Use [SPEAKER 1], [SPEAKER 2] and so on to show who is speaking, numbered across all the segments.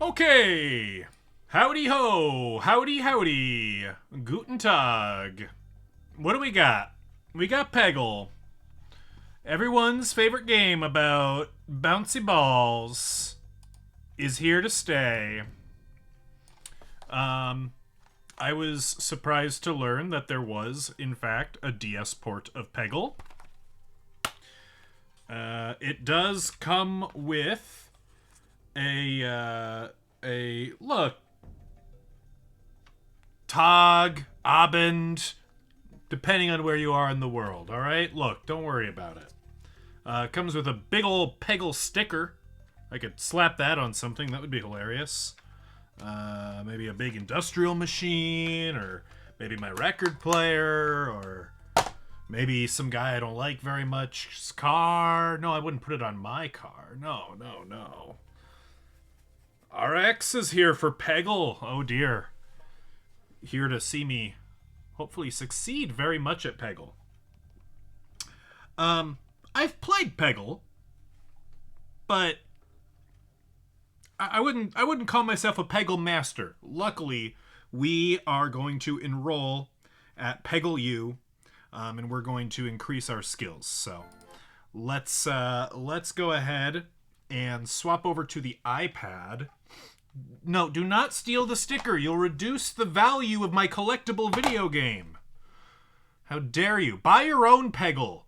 [SPEAKER 1] Okay. Howdy ho. Howdy howdy. Guten Tag. What do we got? We got Peggle. Everyone's favorite game about bouncy balls is here to stay. I was surprised to learn that there was, in fact, a DS port of Peggle. It does come with a look, Tag, Abend, depending on where you are in the world, alright? Look, don't worry about it. It comes with a big old Peggle sticker. I could slap that on something, that would be hilarious. Maybe a big industrial machine, or maybe my record player, or maybe some guy I don't like very much's car. No, I wouldn't put it on my car. No. RX is here for Peggle. Oh dear. Here to see me hopefully succeed very much at Peggle. I've played Peggle, but I wouldn't call myself a Peggle master. Luckily, we are going to enroll at Peggle U, and we're going to increase our skills. So let's go ahead and swap over to the iPad. No, do not steal the sticker. You'll reduce the value of my collectible video game. How dare you? Buy your own Peggle.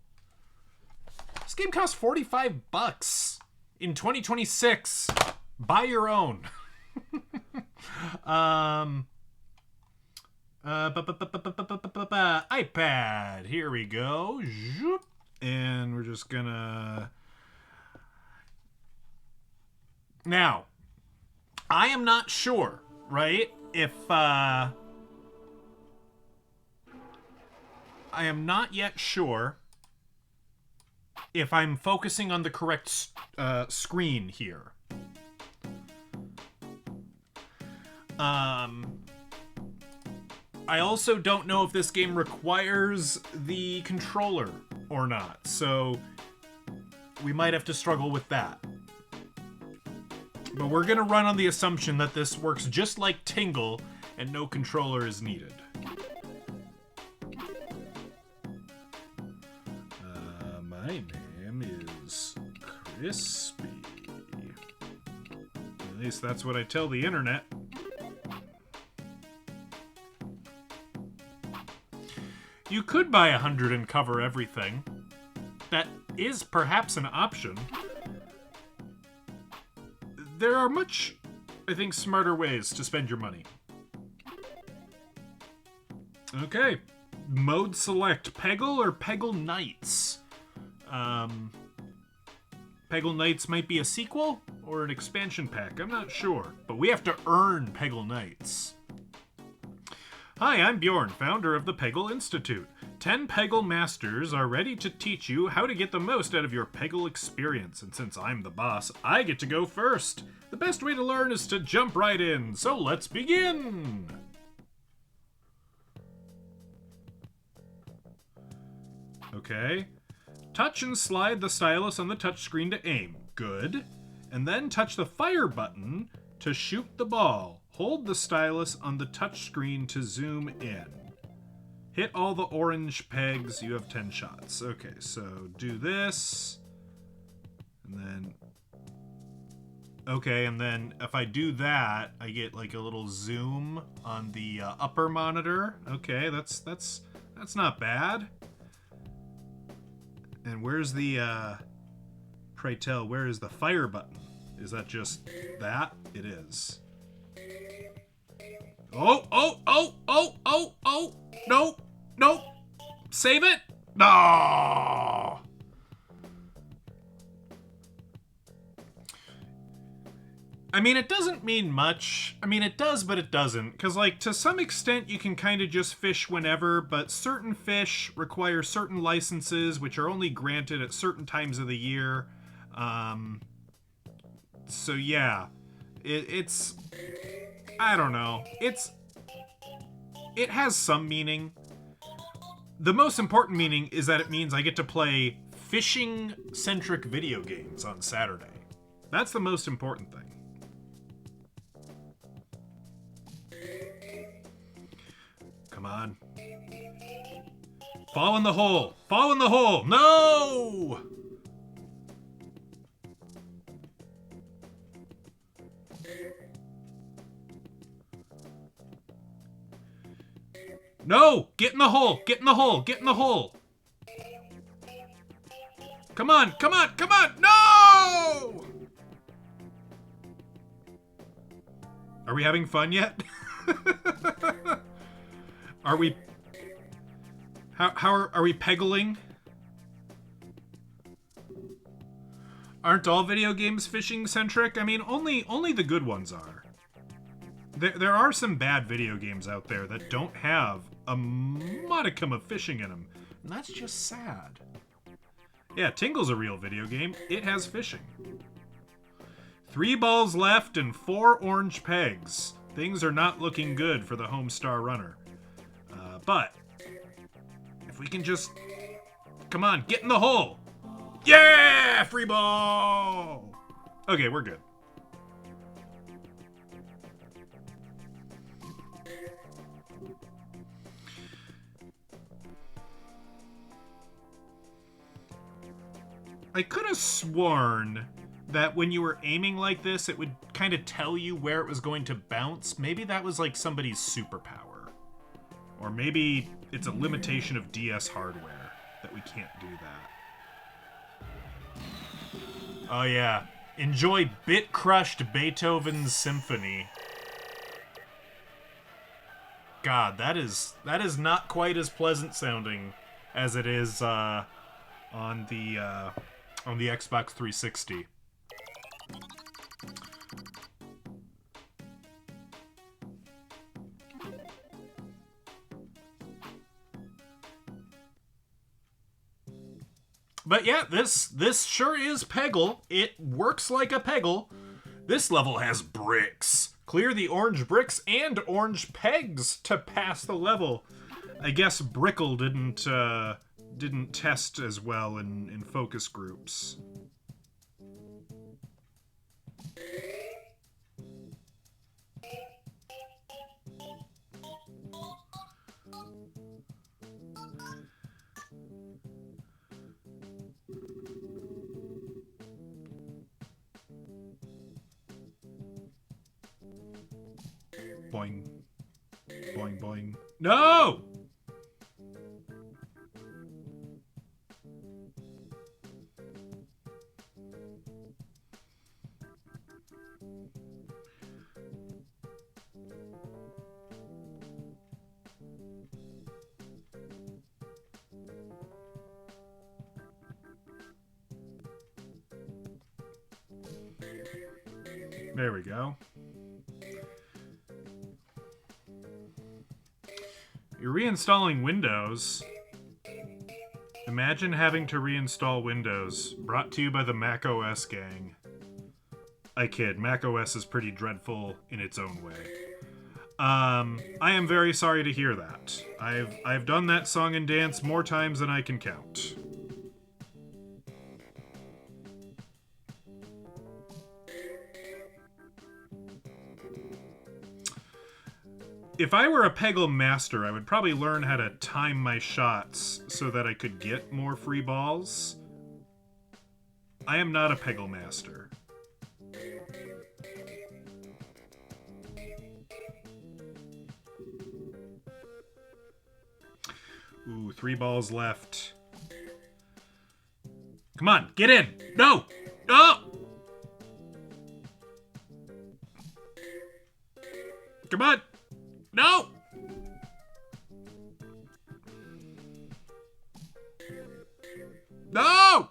[SPEAKER 1] This game costs $45 in 2026. Buy your own. iPad. Here we go. And we're just gonna... Now, I am not sure, right? I am not yet sure if I'm focusing on the correct screen here. I also don't know if this game requires the controller or not, so we might have to struggle with that. But we're gonna run on the assumption that this works just like Tingle and no controller is needed. My name is Crispy. At least that's what I tell the internet. You could buy 100 and cover everything. That is perhaps an option. There are much, I think, smarter ways to spend your money. Okay. Mode select, Peggle or Peggle Knights? Peggle Knights might be a sequel or an expansion pack, I'm not sure. But we have to earn Peggle Knights. Hi, I'm Bjorn, founder of the Peggle Institute. 10 Peggle masters are ready to teach you how to get the most out of your Peggle experience. And since I'm the boss, I get to go first. The best way to learn is to jump right in, so let's begin! Okay. Touch and slide the stylus on the touchscreen to aim. Good. And then touch the fire button to shoot the ball. Hold the stylus on the touchscreen to zoom in. Hit all the orange pegs. You have 10 shots. Okay, so do this. And then... Okay, and then if I do that, I get like a little zoom on the upper monitor. Okay, that's not bad. And where's the, pray tell, where is the fire button? Is that just that? It is. Oh! No! Save it! No! I mean, it doesn't mean much. I mean, it does, but it doesn't. Because, like, to some extent, you can kind of just fish whenever, but certain fish require certain licenses, which are only granted at certain times of the year. So, yeah. It's... I don't know. It has some meaning. The most important meaning is that it means I get to play fishing-centric video games on Saturday. That's the most important thing. Come on. Fall in the hole! Fall in the hole! No! No! Get in the hole! Get in the hole! Get in the hole! Come on! Come on! Come on! No! Are we having fun yet? Are we... How are we peggling? Aren't all video games fishing centric? I mean, only the good ones are. There are some bad video games out there that don't have a modicum of fishing in them, and that's just sad. Yeah, Tingle's a real video game. It has fishing. 3 balls left and 4 orange pegs. Things are not looking good for the Homestar Runner. But if we can just... Come on, get in the hole! Yeah! Free ball! Okay, we're good. I could have sworn that when you were aiming like this, it would kind of tell you where it was going to bounce. Maybe that was like somebody's superpower. Or maybe it's a limitation of DS hardware that we can't do that. Oh yeah. Enjoy bit-crushed Beethoven's symphony. God, that is not quite as pleasant sounding as it is on the Xbox 360. But yeah, this sure is Peggle. It works like a Peggle. This level has bricks. Clear the orange bricks and orange pegs to pass the level. I guess Brickle didn't test as well in focus groups. Boing. Boing, boing. No! There we go. You're reinstalling Windows. Imagine having to reinstall Windows. Brought to you by the macOS gang. I kid. macOS is pretty dreadful in its own way. I am very sorry to hear that. I've done that song and dance more times than I can count. If I were a Peggle master, I would probably learn how to time my shots so that I could get more free balls. I am not a Peggle master. Ooh, 3 balls left. Come on, get in! No! No! Come on! No! No!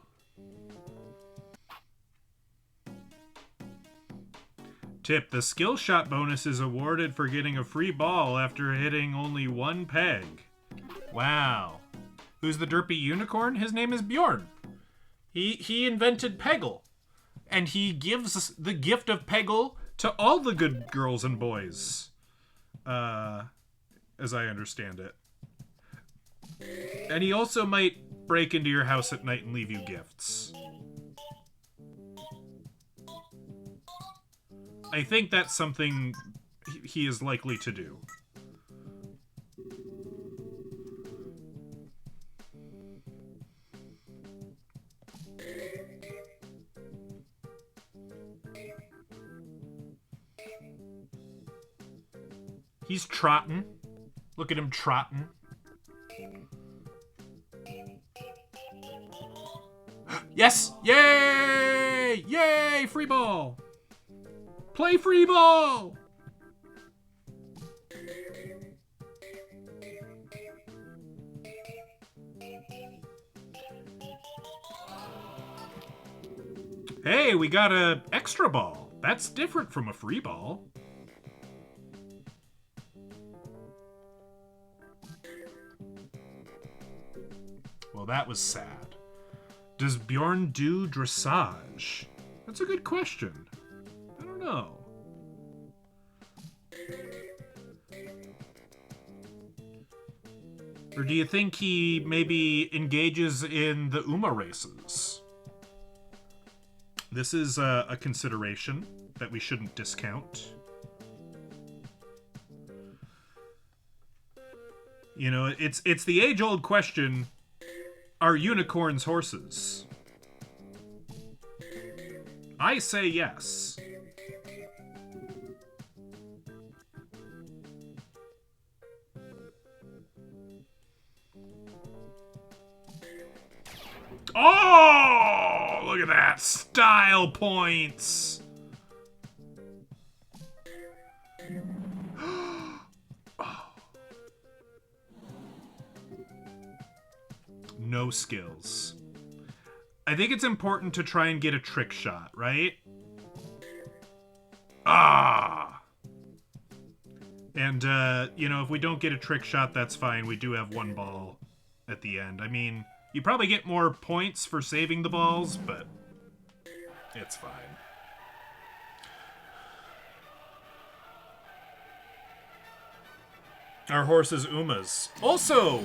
[SPEAKER 1] Tip, the skill shot bonus is awarded for getting a free ball after hitting only 1 peg. Wow. Who's the derpy unicorn? His name is Bjorn. He invented Peggle. And he gives the gift of Peggle to all the good girls and boys. As I understand it. And he also might break into your house at night and leave you gifts. I think that's something he is likely to do. He's trotting. Look at him trotting. Yes! Yay! Yay! Free ball! Play free ball! Hey, we got a extra ball. That's different from a free ball. Well, that was sad. Does Bjorn do dressage? That's a good question. I don't know. Or do you think he maybe engages in the Uma races? This is a consideration that we shouldn't discount. You know, it's the age-old question, are unicorns horses? I say yes. Oh, look at that. Style points. No skills. I think it's important to try and get a trick shot, right? Ah! And, you know, if we don't get a trick shot, that's fine. We do have one ball at the end. I mean, you probably get more points for saving the balls, but it's fine. Our horse is Uma's. Also,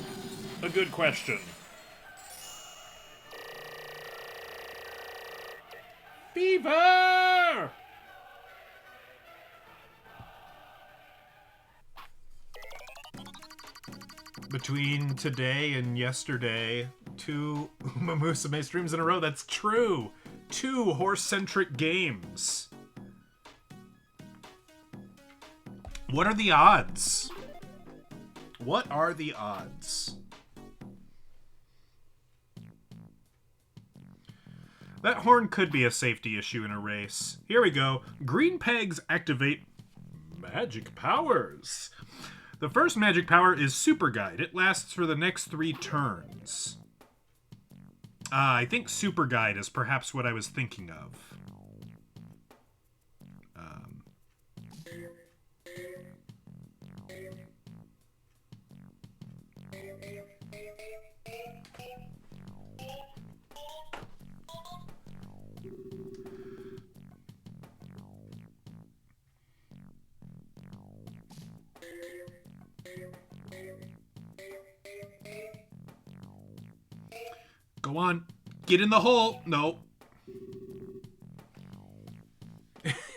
[SPEAKER 1] a good question. Fever! Between today and yesterday, 2 Uma Musume streams in a row. That's true. 2 horse-centric games. What are the odds? What are the odds? That horn could be a safety issue in a race. Here we go. Green pegs activate magic powers. The first magic power is Super Guide. It lasts for the next 3 turns. I think Super Guide is perhaps what I was thinking of. Go on. Get in the hole. No.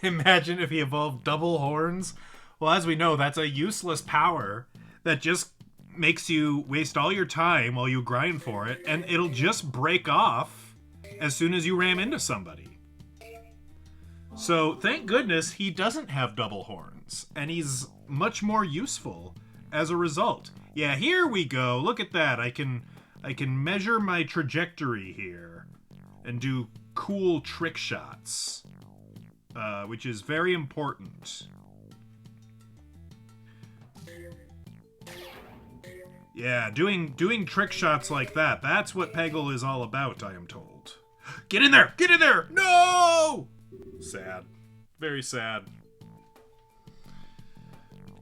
[SPEAKER 1] Imagine if he evolved double horns. Well, as we know, that's a useless power that just makes you waste all your time while you grind for it, and it'll just break off as soon as you ram into somebody. So, thank goodness he doesn't have double horns, and he's much more useful as a result. Yeah, here we go. Look at that. I can measure my trajectory here and do cool trick shots, which is very important. Yeah, doing trick shots like that, that's what Peggle is all about, I am told. Get in there! Get in there! No! Sad. Very sad.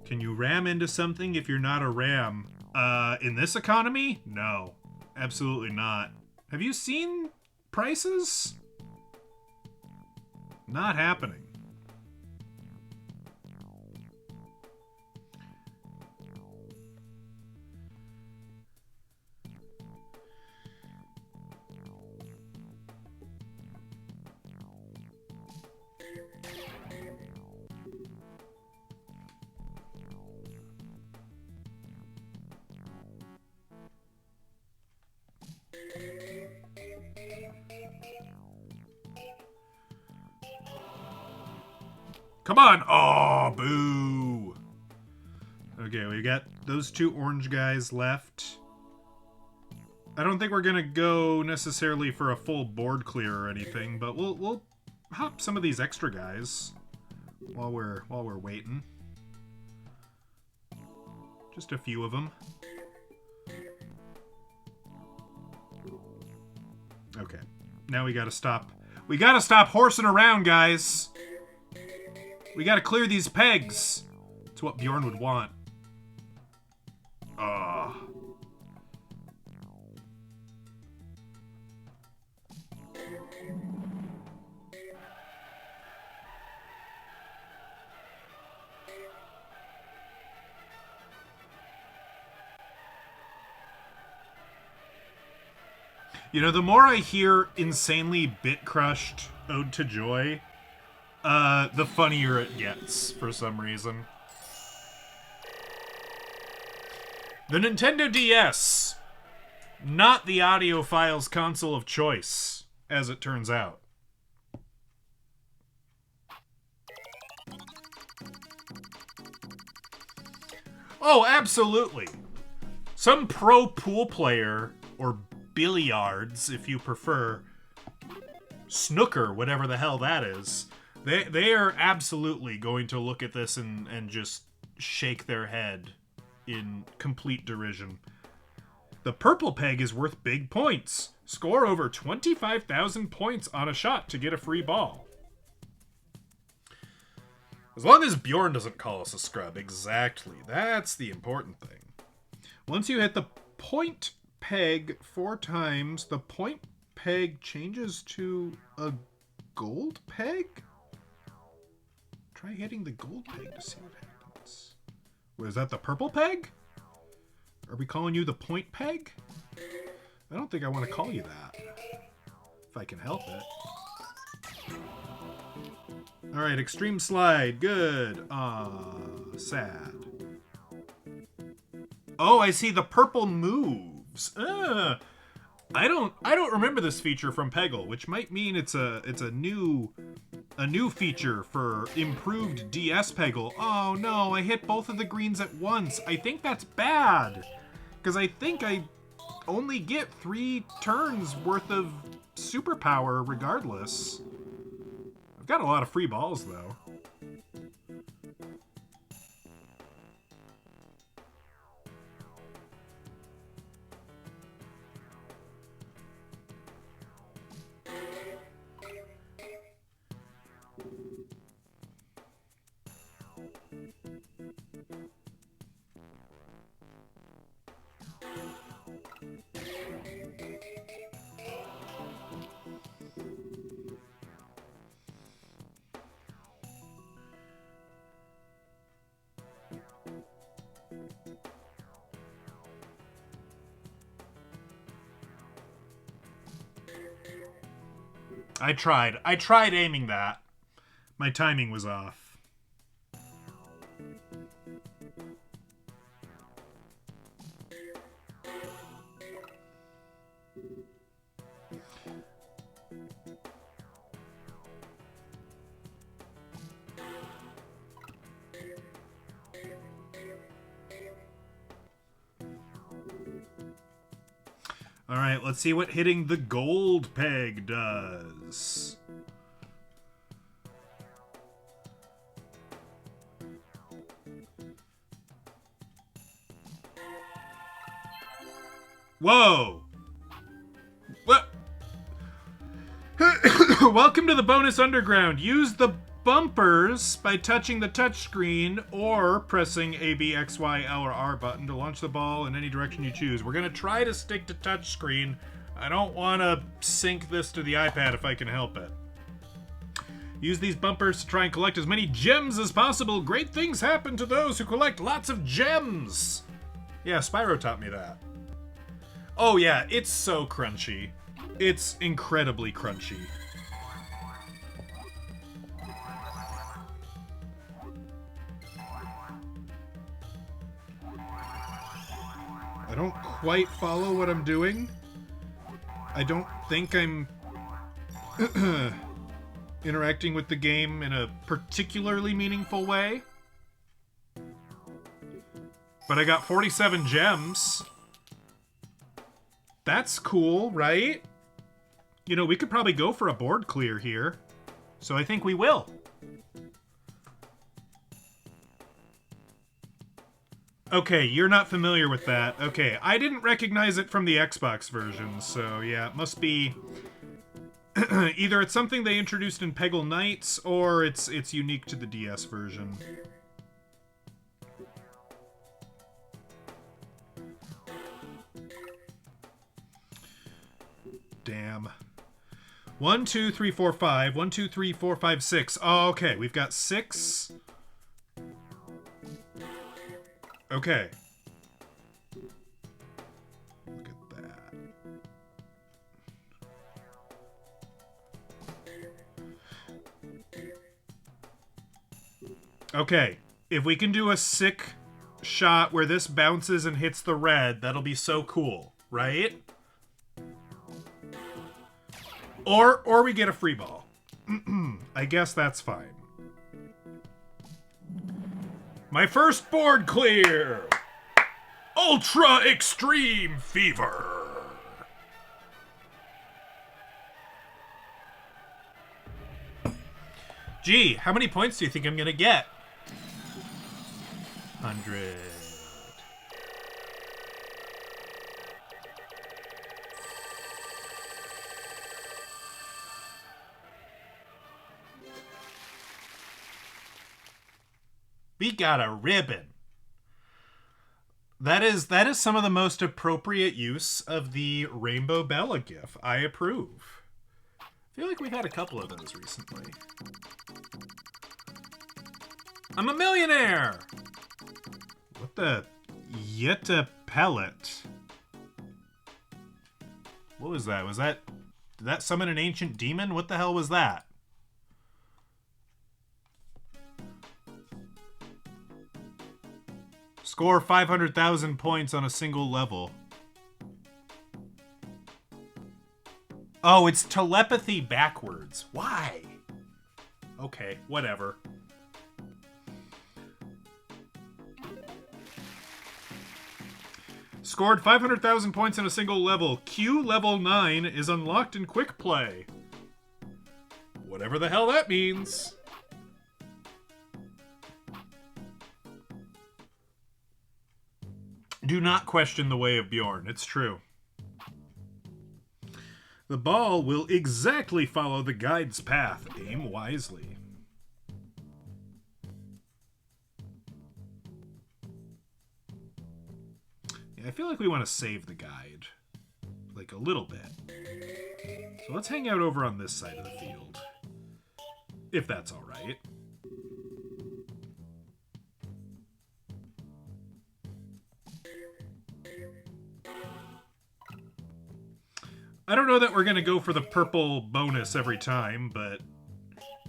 [SPEAKER 1] Can you ram into something if you're not a ram? In this economy? No. Absolutely not. Have you seen prices? Not happening. Come on! Oh, boo! Okay, we got those 2 orange guys left. I don't think we're gonna go necessarily for a full board clear or anything, but we'll hop some of these extra guys while we're waiting. Just a few of them. Okay, now we gotta stop. We gotta stop horsing around, guys. We gotta clear these pegs. It's what Bjorn would want. You know, the more I hear insanely bit-crushed Ode to Joy, the funnier it gets, for some reason. The Nintendo DS. Not the audiophile's console of choice, as it turns out. Oh, absolutely. Some pro pool player, or billiards, if you prefer, snooker, whatever the hell that is, they are absolutely going to look at this and just shake their head in complete derision. The purple peg is worth big points. Score over 25,000 points on a shot to get a free ball. As long as Bjorn doesn't call us a scrub. Exactly. That's the important thing. Once you hit the point peg 4 times, the point peg changes to a gold peg? Try hitting the gold peg to see what happens. Was that the purple peg? Are we calling you the point peg? I don't think I want to call you that. If I can help it. Alright, extreme slide. Good. Sad. Oh, I see the purple moves. I don't remember this feature from Peggle, which might mean it's a new feature for improved DS Peggle. Oh no, I hit both of the greens at once. I think that's bad, because I think I only get 3 turns worth of superpower regardless. I've got a lot of free balls though. I tried aiming that. My timing was off. Alright, let's see what hitting the gold peg does. Whoa! What? Welcome to the bonus underground. Use the bumpers by touching the touchscreen or pressing A, B, X, Y, L, or R button to launch the ball in any direction you choose. We're going to try to stick to touchscreen. I don't want to sync this to the iPad if I can help it. Use these bumpers to try and collect as many gems as possible. Great things happen to those who collect lots of gems. Yeah, Spyro taught me that. Oh yeah, it's so crunchy. It's incredibly crunchy. I don't quite follow what I'm doing. I don't think I'm interacting with the game in a particularly meaningful way. But I got 47 gems. That's cool, right? You know, we could probably go for a board clear here. So I think we will. Okay, you're not familiar with that. Okay, I didn't recognize it from the Xbox version, so yeah, it must be... either it's something they introduced in Peggle Knights, or it's unique to the DS version. Damn. 1, 2, 3, 4, 5. 1, 2, 3, 4, 5, 6. Oh, okay, we've got 6. Okay. Look at that. Okay, if we can do a sick shot where this bounces and hits the red, that'll be so cool, right? Or we get a free ball. I guess that's fine. My first board clear! Ultra Extreme Fever! Gee, how many points do you think I'm gonna get? 100. We got a ribbon. That is some of the most appropriate use of the Rainbow Bella GIF. I approve. I feel like we've had a couple of those recently. I'm a millionaire! What the Yetta pellet? What was that? Did that summon an ancient demon? What the hell was that? Score 500,000 points on a single level. Oh, it's telepathy backwards. Why? Okay, whatever. Scored 500,000 points in a single level. Q level 9 is unlocked in quick play. Whatever the hell that means. Do not question the way of Bjorn. It's true. The ball will exactly follow the guide's path. Aim wisely. Yeah, I feel like we want to save the guide. Like a little bit. So let's hang out over on this side of the field. If that's all right. I don't know that we're going to go for the purple bonus every time, but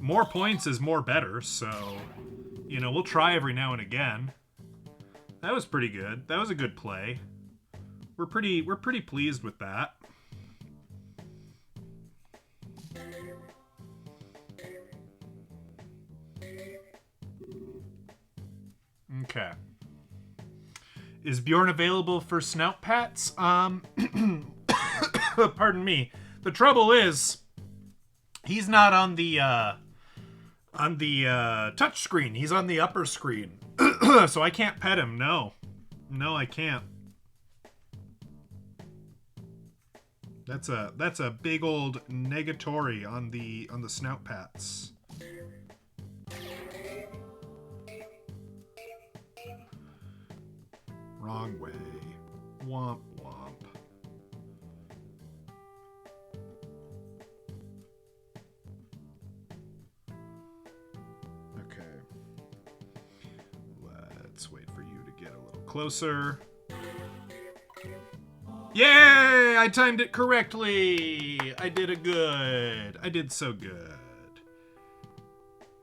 [SPEAKER 1] more points is more better, so, you know, we'll try every now and again. That was pretty good. That was a good play. We're pretty pleased with that. Okay. Is Bjorn available for snout pats? Pardon me. The trouble is, he's not on the touch screen. He's on the upper screen, so I can't pet him. No, I can't. That's a big old negatory on the snout pats. Wrong way. Womp womp. Okay. Let's wait for you to get a little closer. Yay! I timed it correctly! I did it good. I did so good.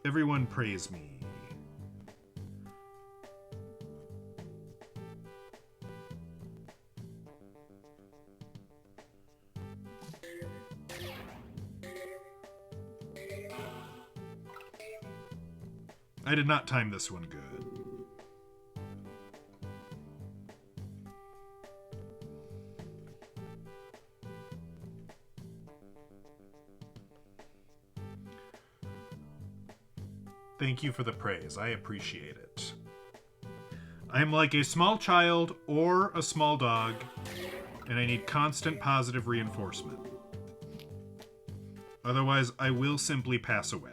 [SPEAKER 1] Everyone praise me. I did not time this one good. Thank you for the praise. I appreciate it. I'm like a small child or a small dog, and I need constant positive reinforcement. Otherwise, I will simply pass away.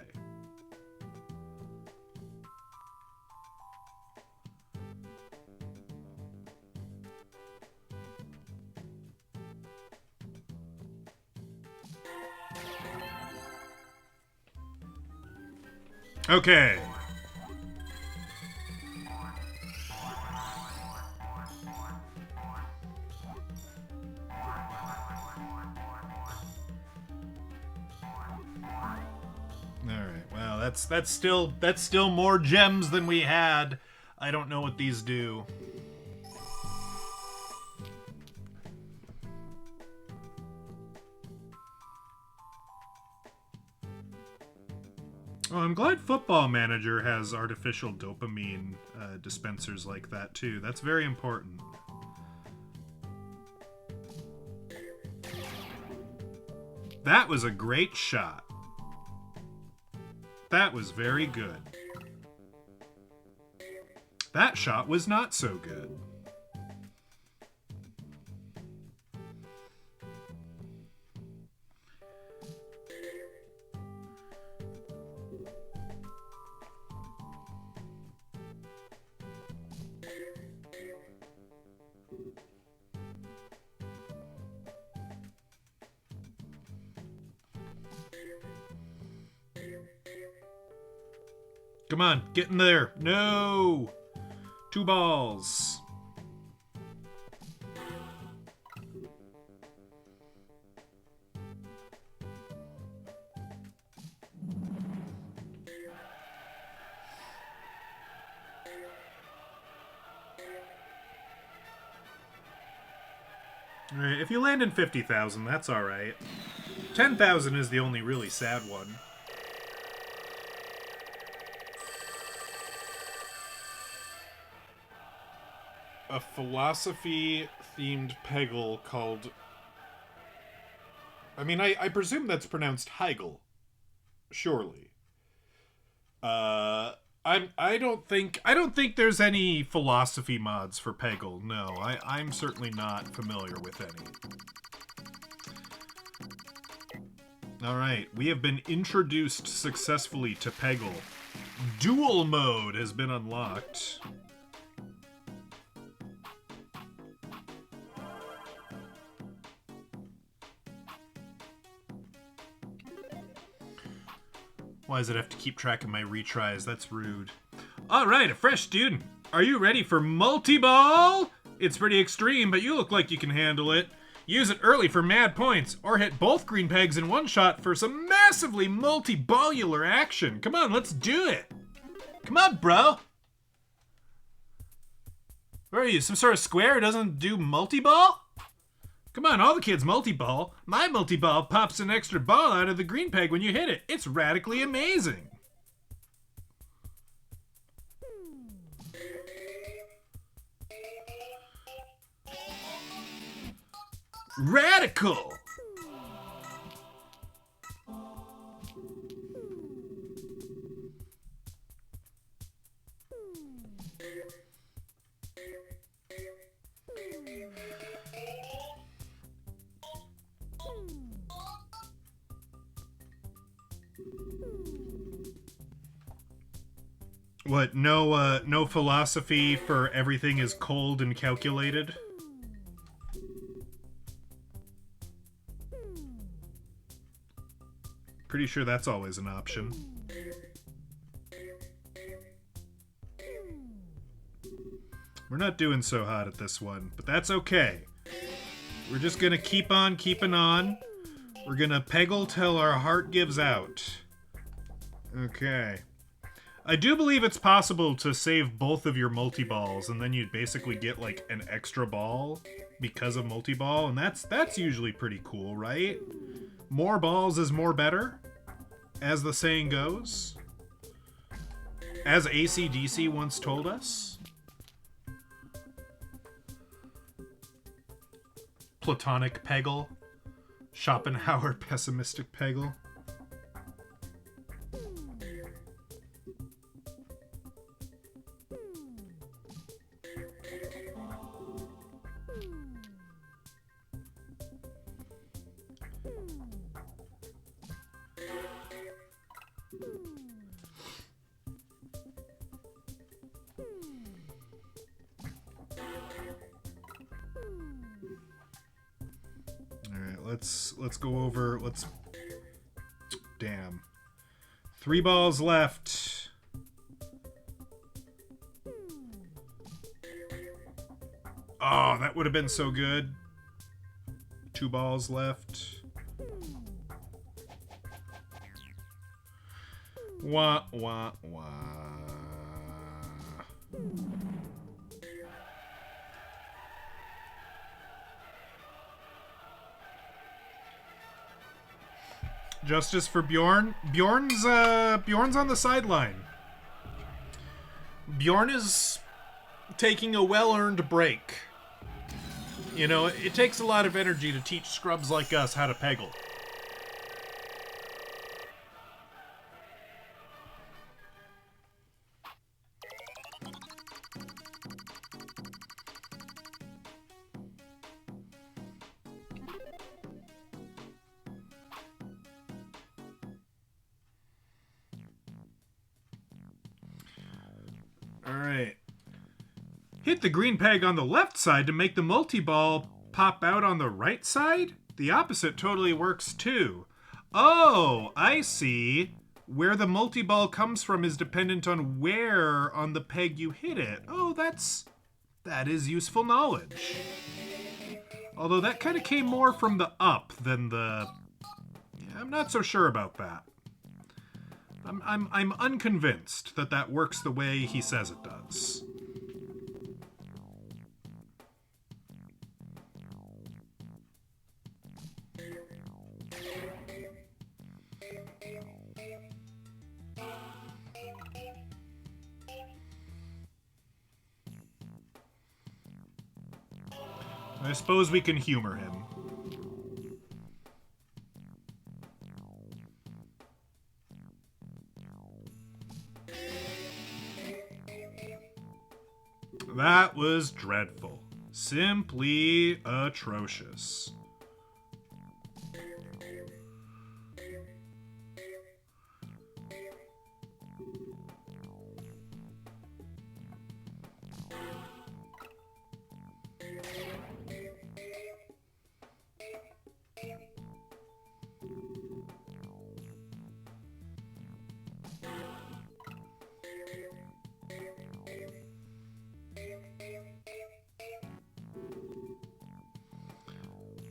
[SPEAKER 1] Okay. That's still more gems than we had. I don't know what these do. Oh, I'm glad Football Manager has artificial dopamine dispensers like that too. That's very important. That was a great shot. That was very good. That shot was not so good. Come on, get in there. No! 2 balls. Alright, if you land in 50,000, that's alright. 10,000 is the only really sad one. A philosophy-themed Peggle called... I mean, I presume that's pronounced Heigl. Surely. I don't think there's any philosophy mods for Peggle. No, I'm certainly not familiar with any. Alright, we have been introduced successfully to Peggle. Dual mode has been unlocked. Why does it have to keep track of my retries? That's rude. Alright, a fresh student. Are you ready for multi-ball? It's pretty extreme, but you look like you can handle it. Use it early for mad points, or hit both green pegs in one shot for some massively multi-ballular action. Come on, let's do it. Come on, bro. Where are you, some sort of square who doesn't do multi-ball? Come on, all the kids multi-ball. My multi-ball pops an extra ball out of the green peg when you hit it. It's radically amazing. Radical! What, no philosophy for everything is cold and calculated? Pretty sure that's always an option. We're not doing so hot at this one, but that's okay. We're just gonna keep on keeping on. We're gonna Peggle till our heart gives out. Okay. I do believe it's possible to save both of your multi-balls, and then you basically get, like, an extra ball because of multi-ball, and that's usually pretty cool, right? More balls is more better, as the saying goes. As AC/DC once told us. Platonic Peggle. Schopenhauer pessimistic Peggle. let's go over. Damn. 3 balls left. Oh, that would have been so good. 2 balls left. Wah, wah, wah. Justice for Bjorn. Bjorn's on the sideline. Bjorn is taking a well-earned break. You know, it takes a lot of energy to teach scrubs like us how to Peggle. Alright. Hit the green peg on the left side to make the multi-ball pop out on the right side? The opposite totally works too. Oh, I see. Where the multi-ball comes from is dependent on where on the peg you hit it. Oh, that is useful knowledge. Although that kind of came more from the up than the... Yeah, I'm not so sure about that. I'm unconvinced that works the way he says it does. I suppose we can humor him. That was dreadful. Simply atrocious.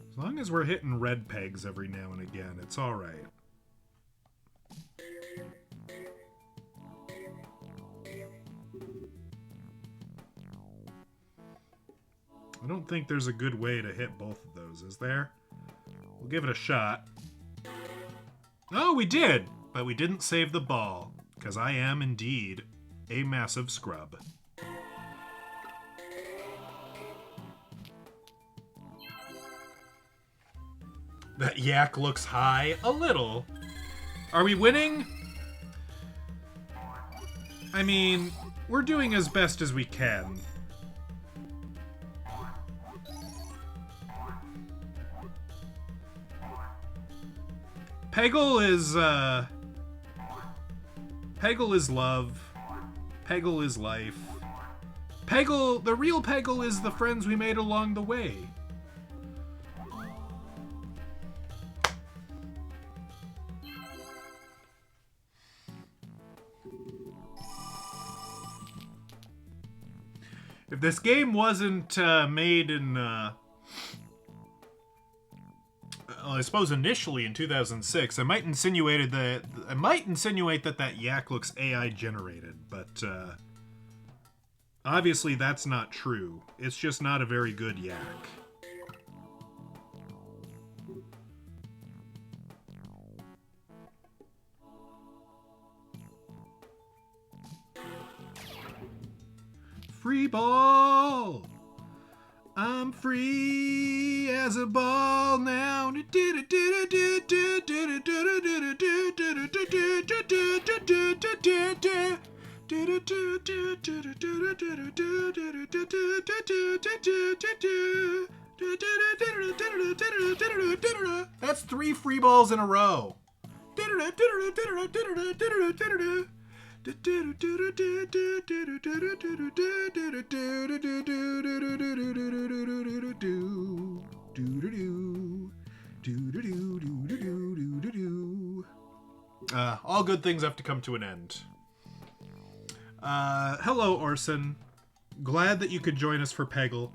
[SPEAKER 1] As long as we're hitting red pegs every now and again, it's all right. I don't think there's a good way to hit both of those, is there? We'll give it a shot. Oh, we did! But we didn't save the ball, because I am indeed a massive scrub. That yak looks high. A little. Are we winning? I mean, we're doing as best as we can. Peggle is love. Peggle is life. Peggle, the real Peggle is the friends we made along the way. If this game wasn't made in, well, I suppose initially in 2006, I might insinuate that yak looks AI generated, but obviously that's not true. It's just not a very good yak. Free ball! I'm free as a ball now. That's 3 free balls in a row. All good things have to come to an end. Hello, Orson. Glad that you could join us for Peggle.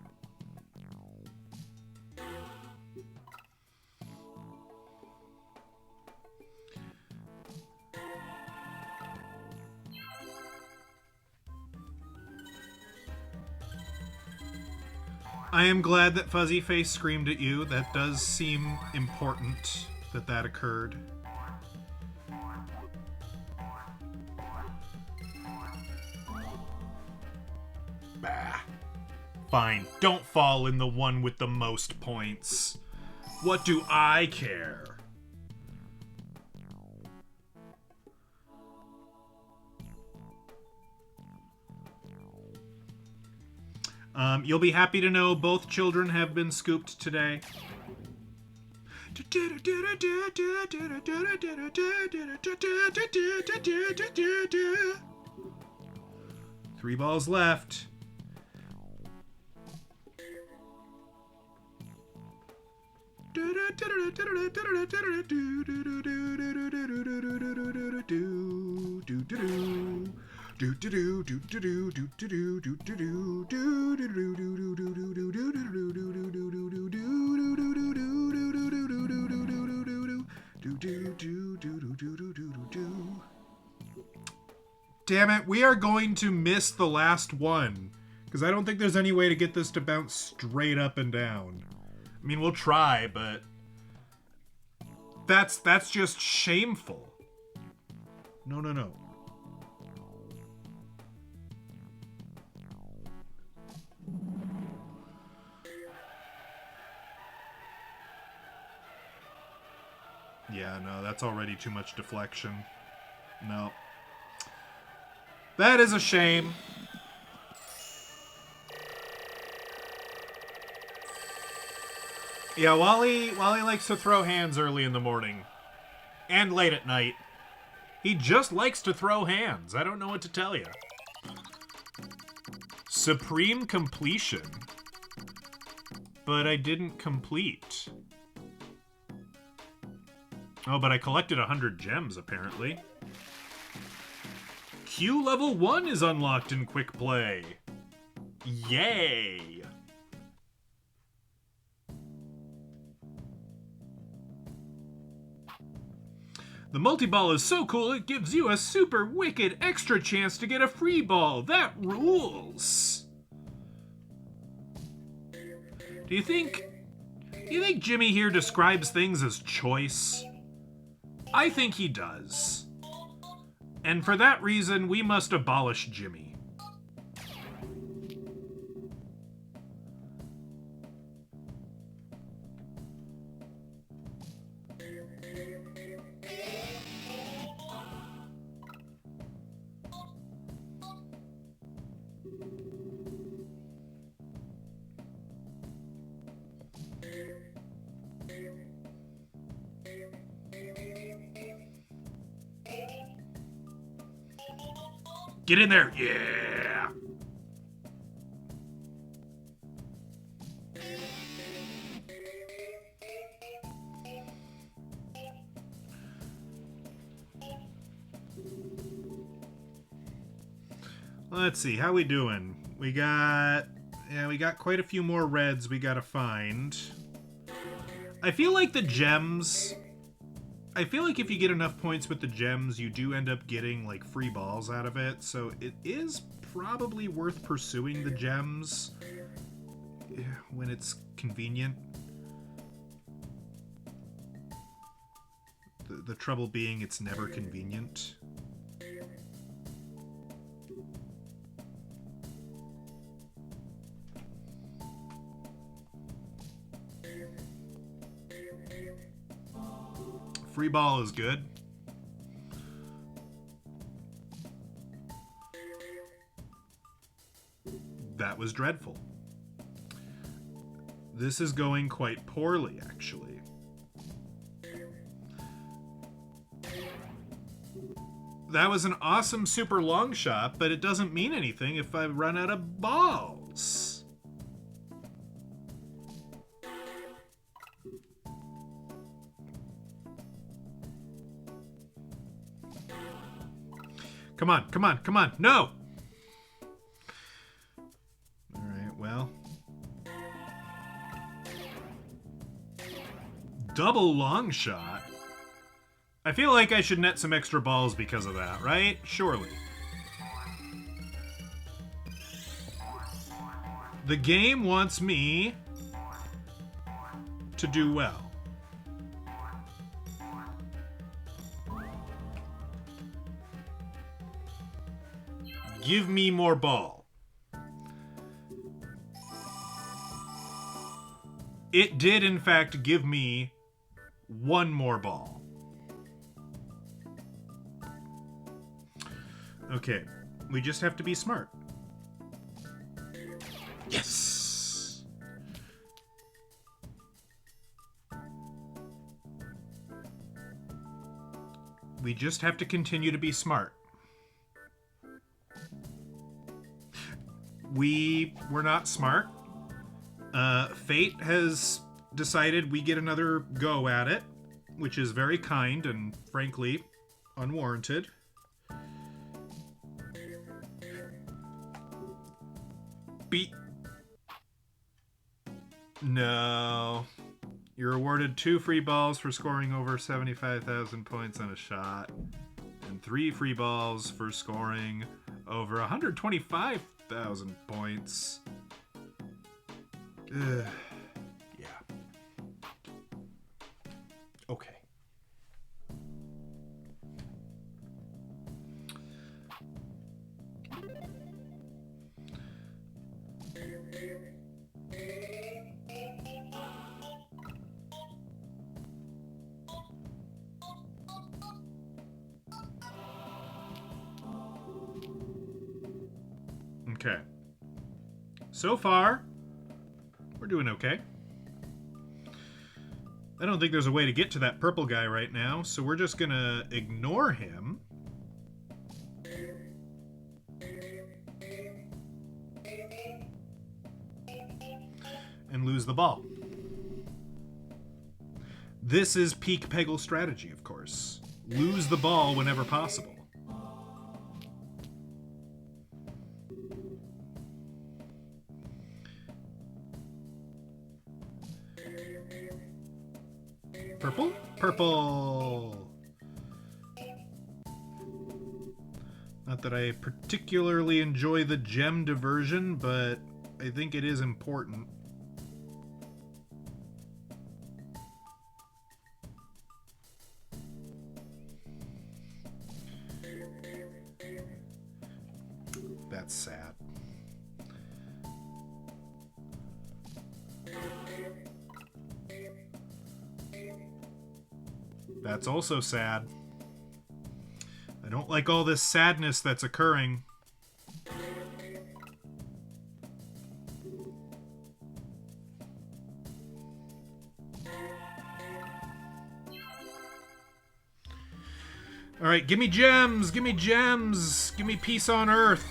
[SPEAKER 1] I am glad that Fuzzy Face screamed at you. That does seem important that that occurred. Bah. Fine, don't fall in the one with the most points. What do I care? You'll be happy to know both children have been scooped today. 3 balls left. Damn it, we are going to miss the last one. Because I don't think there's any way to get this to bounce straight up and down. I mean, we'll try, but that's just shameful. No, no, no. Yeah, no, that's already too much deflection. No. That is a shame. Yeah, Wally likes to throw hands early in the morning. And late at night. He just likes to throw hands. I don't know what to tell you. Supreme completion. But I didn't complete. Oh, but I collected 100 gems, apparently. Q level 1 is unlocked in Quick Play. Yay! The multi-ball is so cool it gives you a super wicked extra chance to get a free ball. That rules! Do you think Jimmy here describes things as choice? I think he does. And for that reason, we must abolish Jimmy. Get in there, yeah! Let's see, how we doing? We got quite a few more reds we gotta find. I feel like the gems... I feel like if you get enough points with the gems, you do end up getting, like, free balls out of it, so it is probably worth pursuing the gems when it's convenient. The trouble being, it's never convenient. Free ball is good. That was dreadful. This is going quite poorly, actually. That was an awesome super long shot, but it doesn't mean anything if I run out of balls. Come on, come on, come on. No! Alright, well. Double long shot? I feel like I should net some extra balls because of that, right? Surely. The game wants me to do well. Give me more ball. It did, in fact, give me one more ball. Okay, we just have to be smart. Yes! We just have to continue to be smart. We were not smart. Fate has decided we get another go at it, which is very kind and, frankly, unwarranted. No. You're awarded 2 free balls for scoring over 75,000 points on a shot, and 3 free balls for scoring over 125,000 points. Ugh. Yeah. Okay. Okay. So far, we're doing okay. I don't think there's a way to get to that purple guy right now, so we're just gonna ignore him. And lose the ball. This is peak Peggle strategy, of course. Lose the ball whenever possible. Purple? Purple! Not that I particularly enjoy the gem diversion, but I think it is important. That's sad. That's also sad. I don't like all this sadness that's occurring. All right, give me gems, give me gems, give me peace on earth.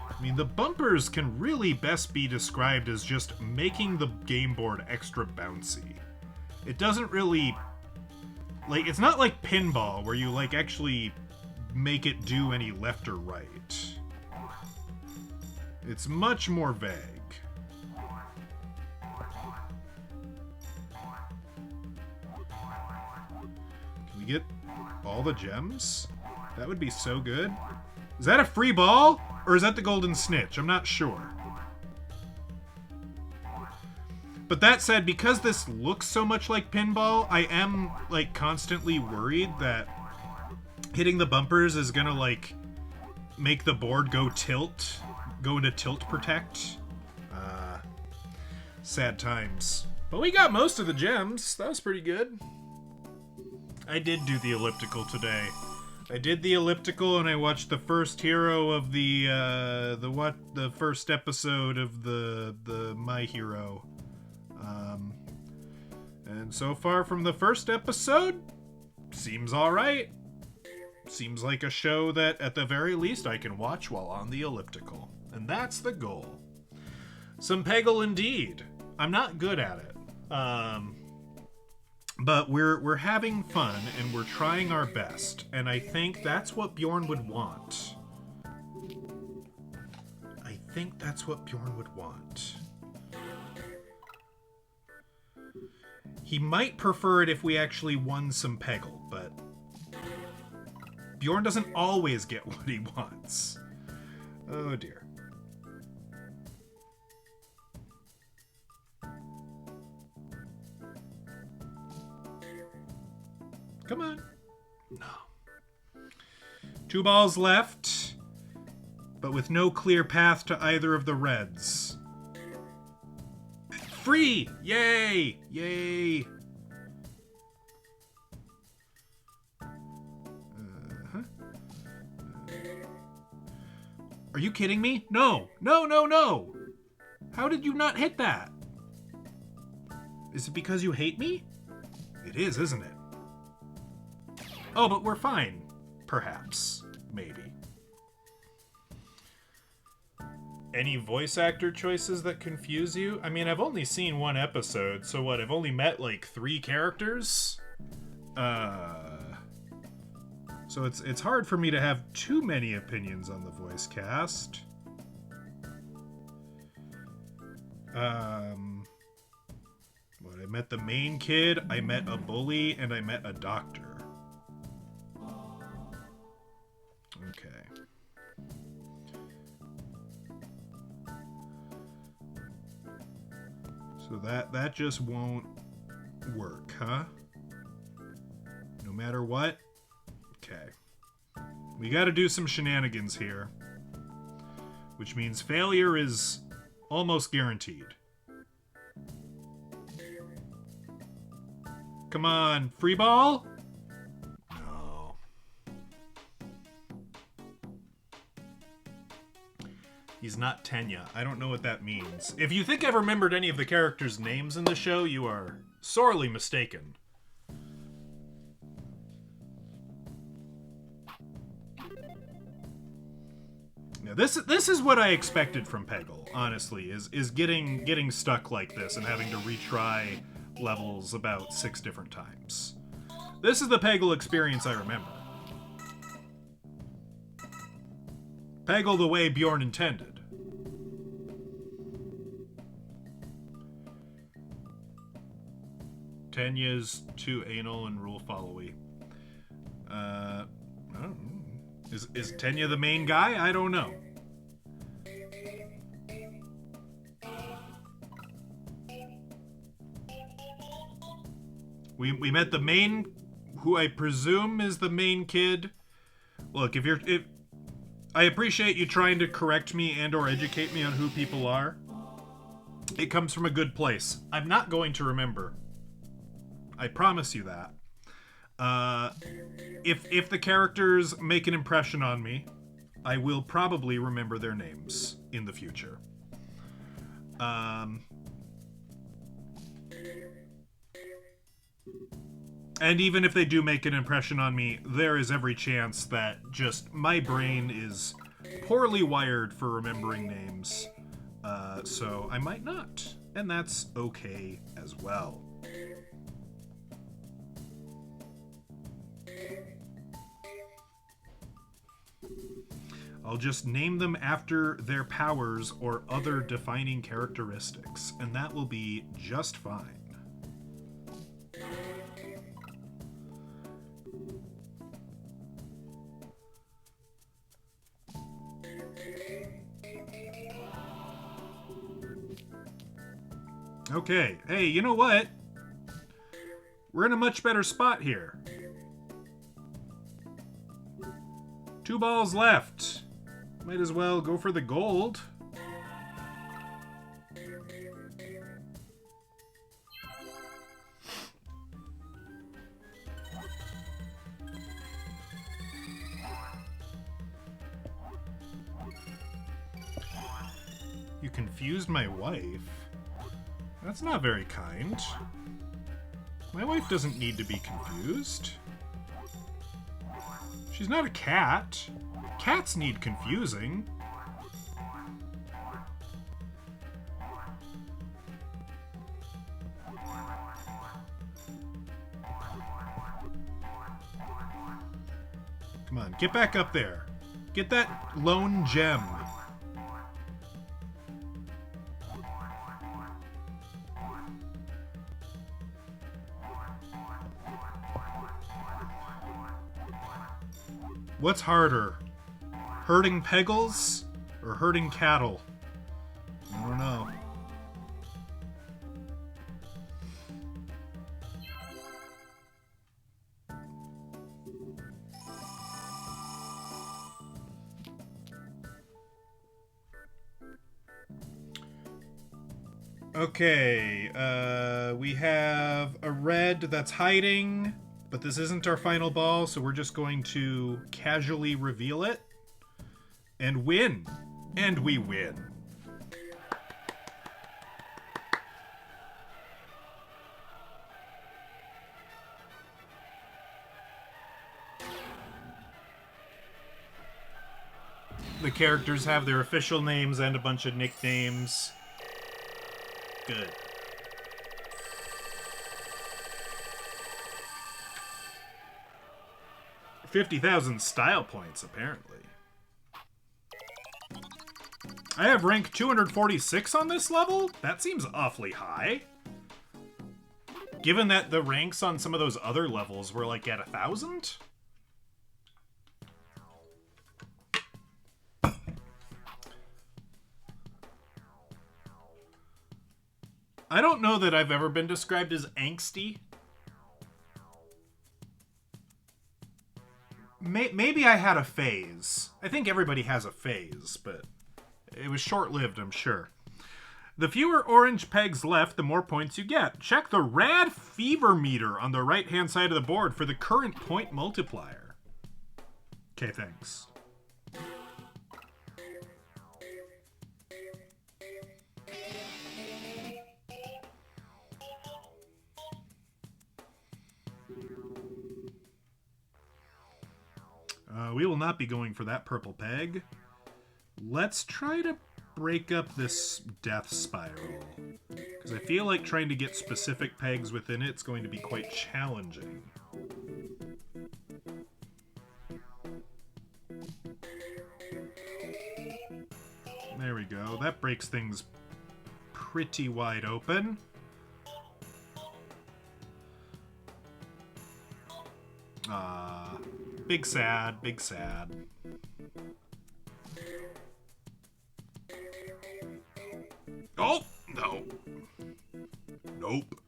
[SPEAKER 1] I mean, the bumpers can really best be described as just making the game board extra bouncy. It doesn't really... like, it's not like pinball, where you, like, actually make it do any left or right. It's much more vague. Can we get all the gems? That would be so good. Is that a free ball? Or is that the golden snitch? I'm not sure. But that said, because this looks so much like pinball, I am, like, constantly worried that hitting the bumpers is gonna, like, make the board go into tilt protect. Sad times. But we got most of the gems. That was pretty good. I did do the elliptical today. I did the elliptical and I watched the first hero of the first episode of the My Hero. And so far from the first episode, seems alright. seems like a show that, at the very least, I can watch while on the elliptical. And that's the goal. Some Peggle indeed. I'm not good at it. But we're having fun, and we're trying our best. And I think that's what Bjorn would want. I think that's what Bjorn would want. He might prefer it if we actually won some Peggle, but Bjorn doesn't always get what he wants. Oh dear. Come on. No. 2 balls left, but with no clear path to either of the reds. Free! Yay! Yay! Are you kidding me? No! No, no, no! How did you not hit that? Is it because you hate me? It is, isn't it? Oh, but we're fine. Perhaps. Maybe. Any voice actor choices that confuse you? I mean, I've only seen 1 episode, so what? I've only met like 3 characters? So it's hard for me to have too many opinions on the voice cast. What? I met the main kid, I met a bully, and I met a doctor. Okay. So that just won't work, huh? No matter what? Okay. We gotta do some shenanigans here. Which means failure is almost guaranteed. Come on, free ball? No. He's not Tenya. I don't know what that means. If you think I've remembered any of the characters' names in the show, you are sorely mistaken. Now, this is what I expected from Peggle, honestly, is getting stuck like this and having to retry levels about 6 different times. This is the Peggle experience I remember. Peggle the way Bjorn intended. Tenya's too anal and rule followy. I don't know. Is Tenya the main guy? I don't know. We met the main, who I presume is the main kid. Look, if I appreciate you trying to correct me and or educate me on who people are. It comes from a good place. I'm not going to remember. I promise you that. If the characters make an impression on me, I will probably remember their names in the future. And even if they do make an impression on me, there is every chance that just my brain is poorly wired for remembering names. So I might not. And that's okay as well. I'll just name them after their powers or other defining characteristics, and that will be just fine. Okay, hey, you know what? We're in a much better spot here. 2 balls left. Might as well go for the gold. You confused my wife? That's not very kind. My wife doesn't need to be confused. She's not a cat. Cats need confusing. Come on, get back up there. Get that lone gem. What's harder? Herding Peggles or herding cattle? I don't know. Okay, we have a red that's hiding, but this isn't our final ball, so we're just going to casually reveal it and win. And we win. The characters have their official names and a bunch of nicknames. Good. $50,000 style points, apparently. I have rank 246 on this level? That seems awfully high. Given that the ranks on some of those other levels were like at 1,000? I don't know that I've ever been described as angsty. Maybe I had a phase. I think everybody has a phase, but it was short-lived, I'm sure. The fewer orange pegs left, the more points you get. Check the rad fever meter on the right-hand side of the board for the current point multiplier. Okay, thanks. We will not be going for that purple peg. Let's try to break up this death spiral, because I feel like trying to get specific pegs within it's going to be quite challenging. There we go. That breaks things pretty wide open. Big sad, big sad. Oh, no. Nope.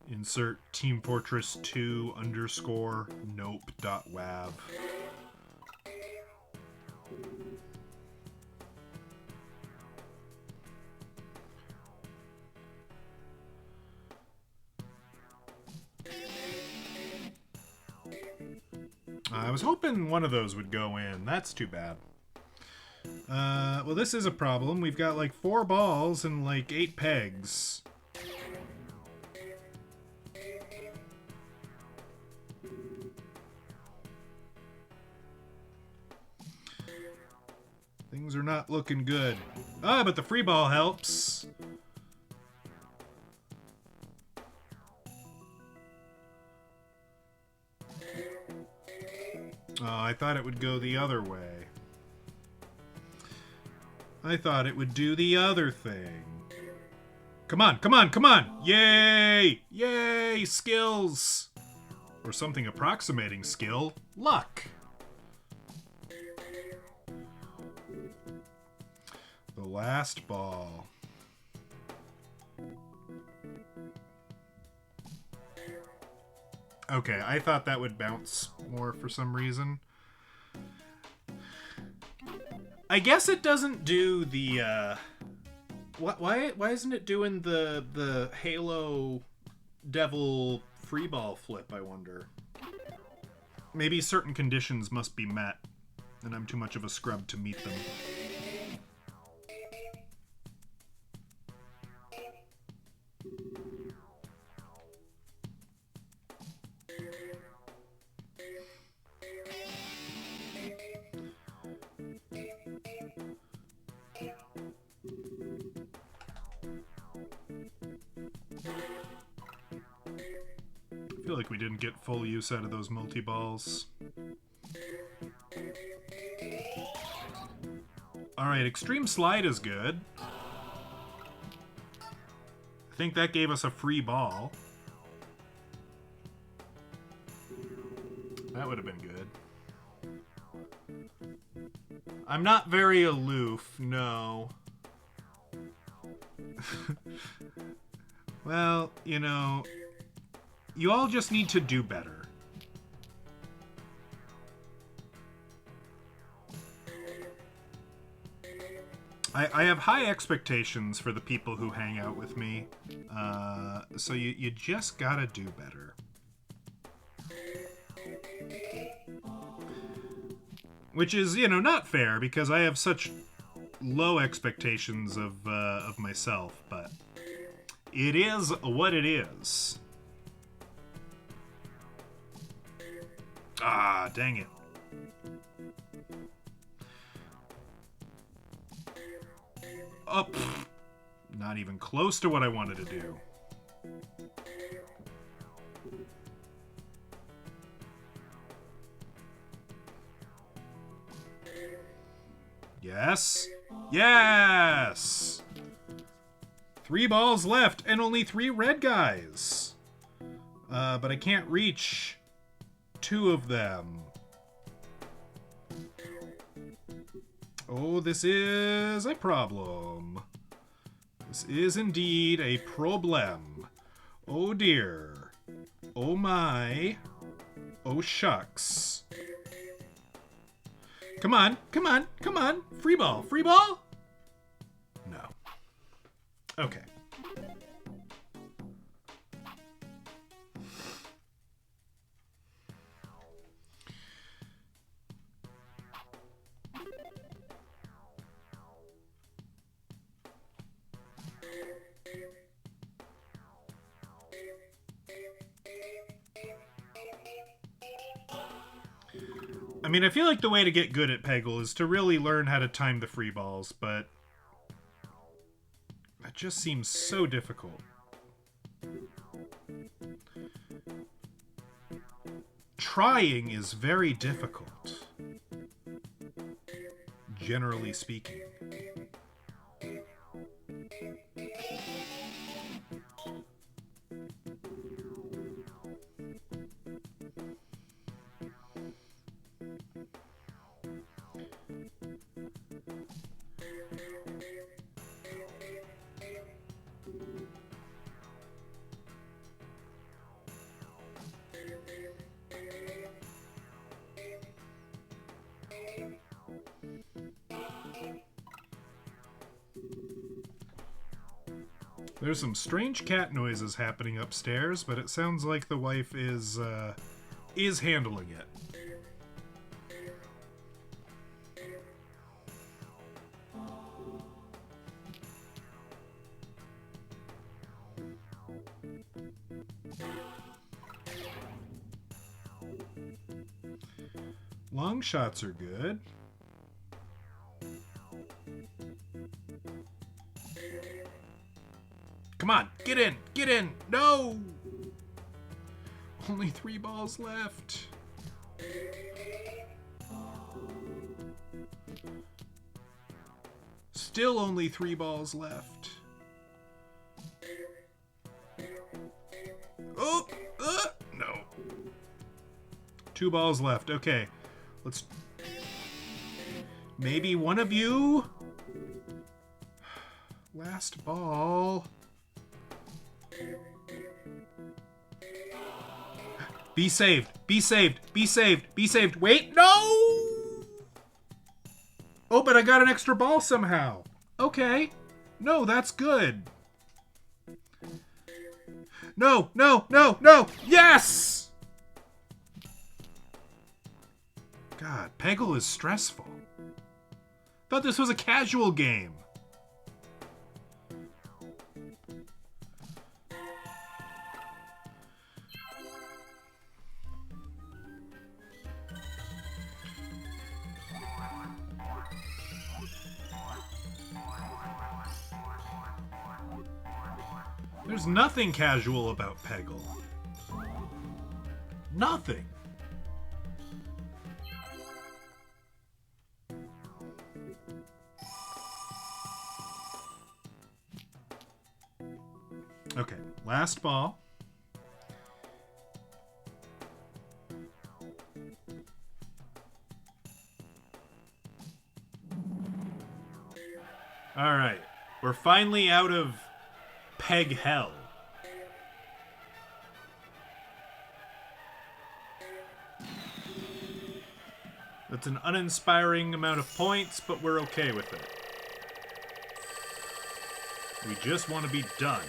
[SPEAKER 1] Insert Team Fortress 2 _ nope.wav. I was hoping one of those would go in. That's too bad. Well, this is a problem. We've got like 4 balls and like 8 pegs. Things are not looking good. Ah, but the free ball helps. Oh, I thought it would go the other way. I thought it would do the other thing. Come on, come on, come on! Yay! Yay! Skills! Or something approximating skill. Luck! The last ball. Okay, I thought that would bounce more for some reason. I guess it doesn't do the, why isn't it doing the Halo Devil free ball flip, I wonder? Maybe certain conditions must be met, and I'm too much of a scrub to meet them. I feel like we didn't get full use out of those multi-balls. Alright, Extreme Slide is good. I think that gave us a free ball. That would have been good. I'm not very aloof, no. Well, you know, you all just need to do better. I have high expectations for the people who hang out with me, so you just gotta do better. Which is, you know, not fair, because I have such low expectations of myself, but it is what it is. Ah, dang it. Oh, pfft. Not even close to what I wanted to do. Yes. Yes! 3 balls left, and only 3 red guys. But I can't reach 2 of them. Oh, this is a problem. This is indeed a problem. Oh dear. Oh my. Oh shucks. Come on, come on, come on. Free ball, free ball? No. Okay. I mean, I feel like the way to get good at Peggle is to really learn how to time the free balls, but that just seems so difficult. Trying is very difficult, generally speaking. There's some strange cat noises happening upstairs, but it sounds like the wife is handling it. Long shots are good. Come on, get in, get in. No! Only 3 balls left. Still only 3 balls left. Oh, no. 2 balls left. Okay, let's. Maybe one of you. Last ball. Be saved. Be saved. Be saved. Be saved. Wait, no! Oh, but I got an extra ball somehow. Okay. No, that's good. No, no, no, no. Yes! God, Peggle is stressful. Thought this was a casual game. There's nothing casual about Peggle. Nothing. Okay, last ball. All right, we're finally out of Peg Hell. That's an uninspiring amount of points, but we're okay with it. We just want to be done.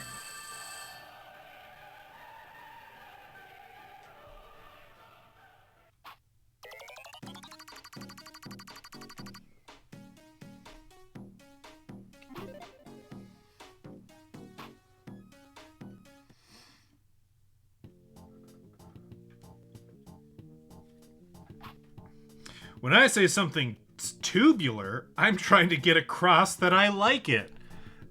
[SPEAKER 1] When I say something's tubular, I'm trying to get across that I like it.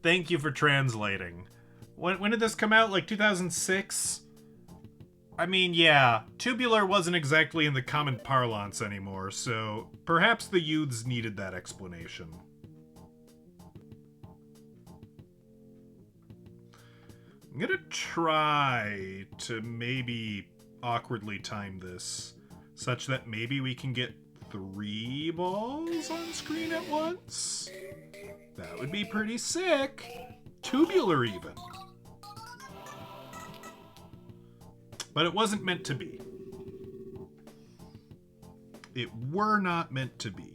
[SPEAKER 1] Thank you for translating. When did this come out? Like 2006? I mean, yeah, tubular wasn't exactly in the common parlance anymore, so perhaps the youths needed that explanation. I'm gonna try to maybe awkwardly time this, such that maybe we can get 3 balls on screen at once? That would be pretty sick. Tubular even. But it wasn't meant to be. It were not meant to be.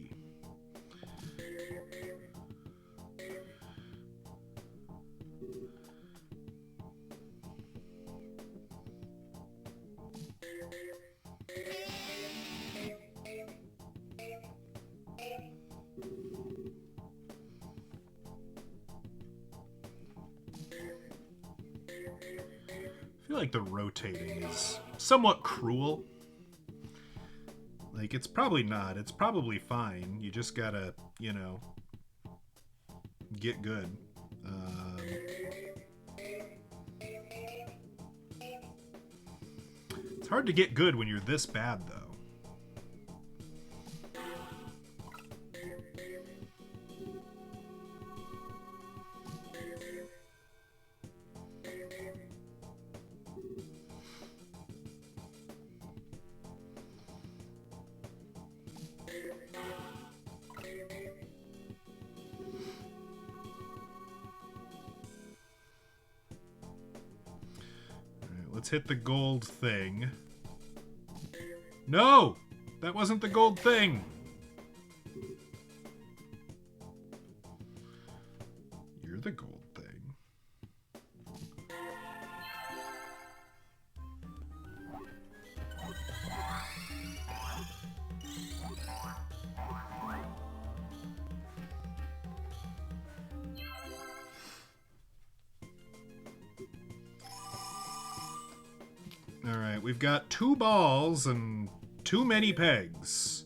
[SPEAKER 1] I feel like the rotating is somewhat cruel. Like, it's probably not. It's probably fine. You just gotta, you know, get good. It's hard to get good when you're this bad, though. Let's hit the gold thing. No! That wasn't the gold thing! You're the gold thing. Alright, we've got 2 balls and too many pegs.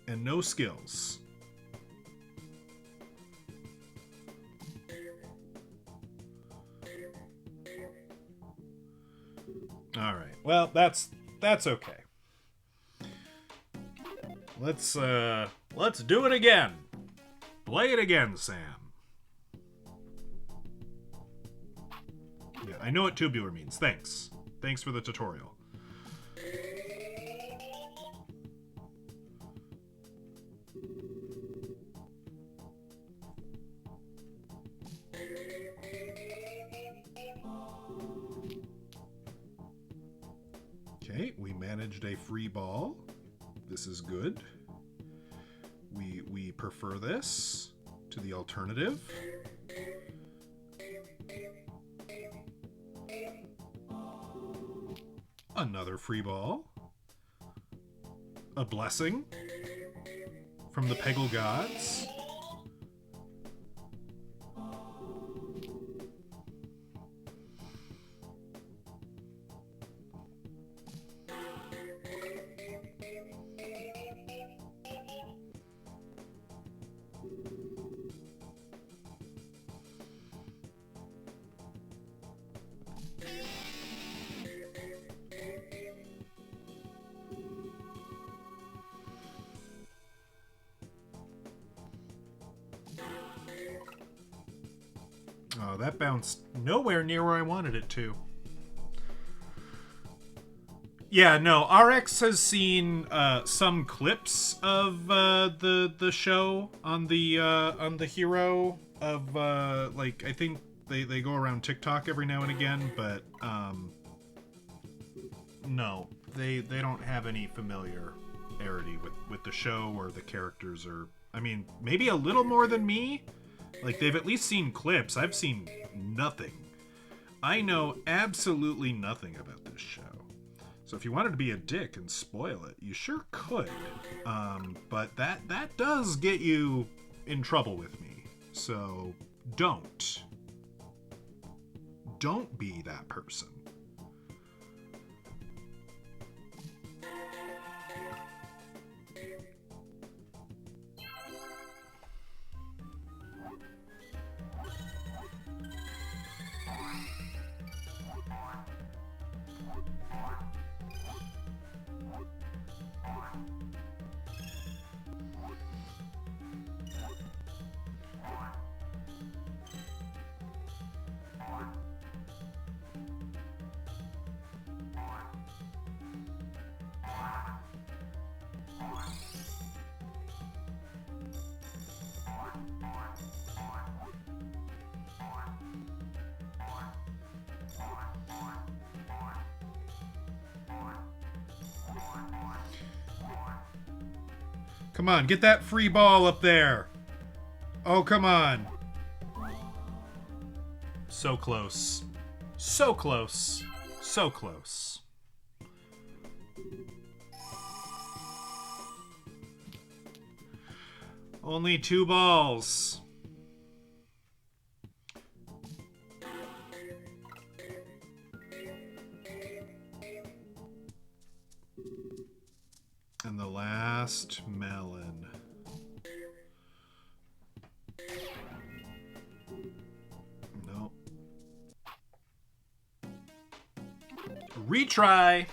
[SPEAKER 1] And no skills. Alright, well, that's okay. Let's do it again. Play it again, Sam. Yeah, I know what tubular means. Thanks. Thanks for the tutorial. Okay, we managed a free ball. This is good. We prefer this to the alternative. Another free ball. A blessing from the Peggle gods. Oh, that bounced nowhere near where I wanted it to. Yeah, no, RX has seen some clips of the show on the hero of like, I think they go around TikTok every now and again, but no, they don't have any familiarity with the show or the characters, or I mean, maybe a little more than me. Like, they've at least seen clips. I've seen nothing. I know absolutely nothing about this show. So if you wanted to be a dick and spoil it, you sure could. But that does get you in trouble with me. So don't. Don't be that person. Come on, get that free ball up there. Oh, come on. So close. So close. So close. Only 2 balls. And the last melon. Nope. Retry.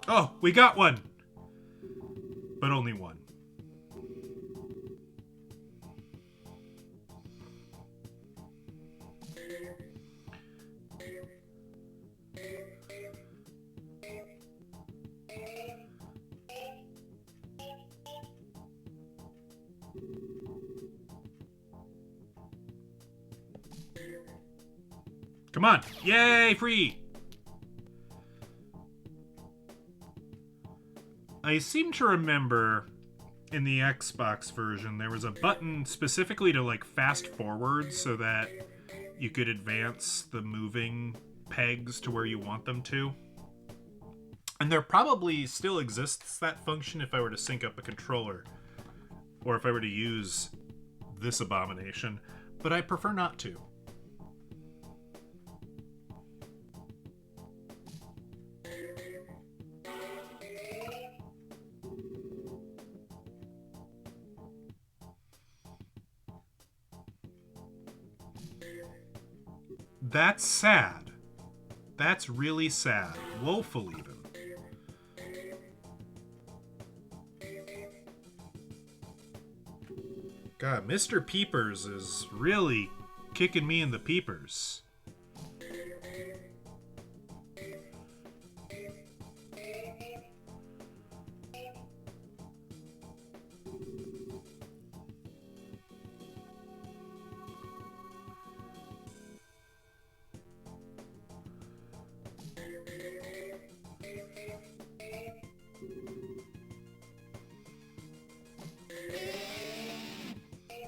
[SPEAKER 1] Oh, we got one. But only one. Come on. Yay, free. I seem to remember in the Xbox version there was a button specifically to like fast forward so that you could advance the moving pegs to where you want them to. And there probably still exists that function if I were to sync up a controller or if I were to use this abomination, but I prefer not to. That's sad. That's really sad. Woeful, even. God, Mr. Peepers is really kicking me in the peepers.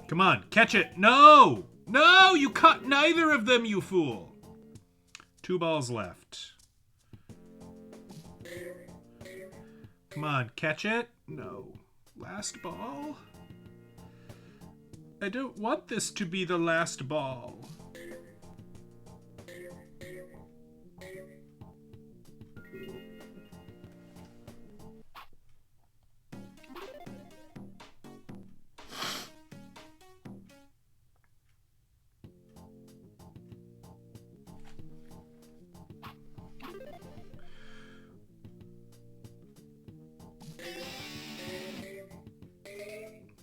[SPEAKER 1] Come on, catch it. No! No, you caught neither of them, you fool. 2 balls left. Come on, catch it. No. Last ball? I don't want this to be the last ball.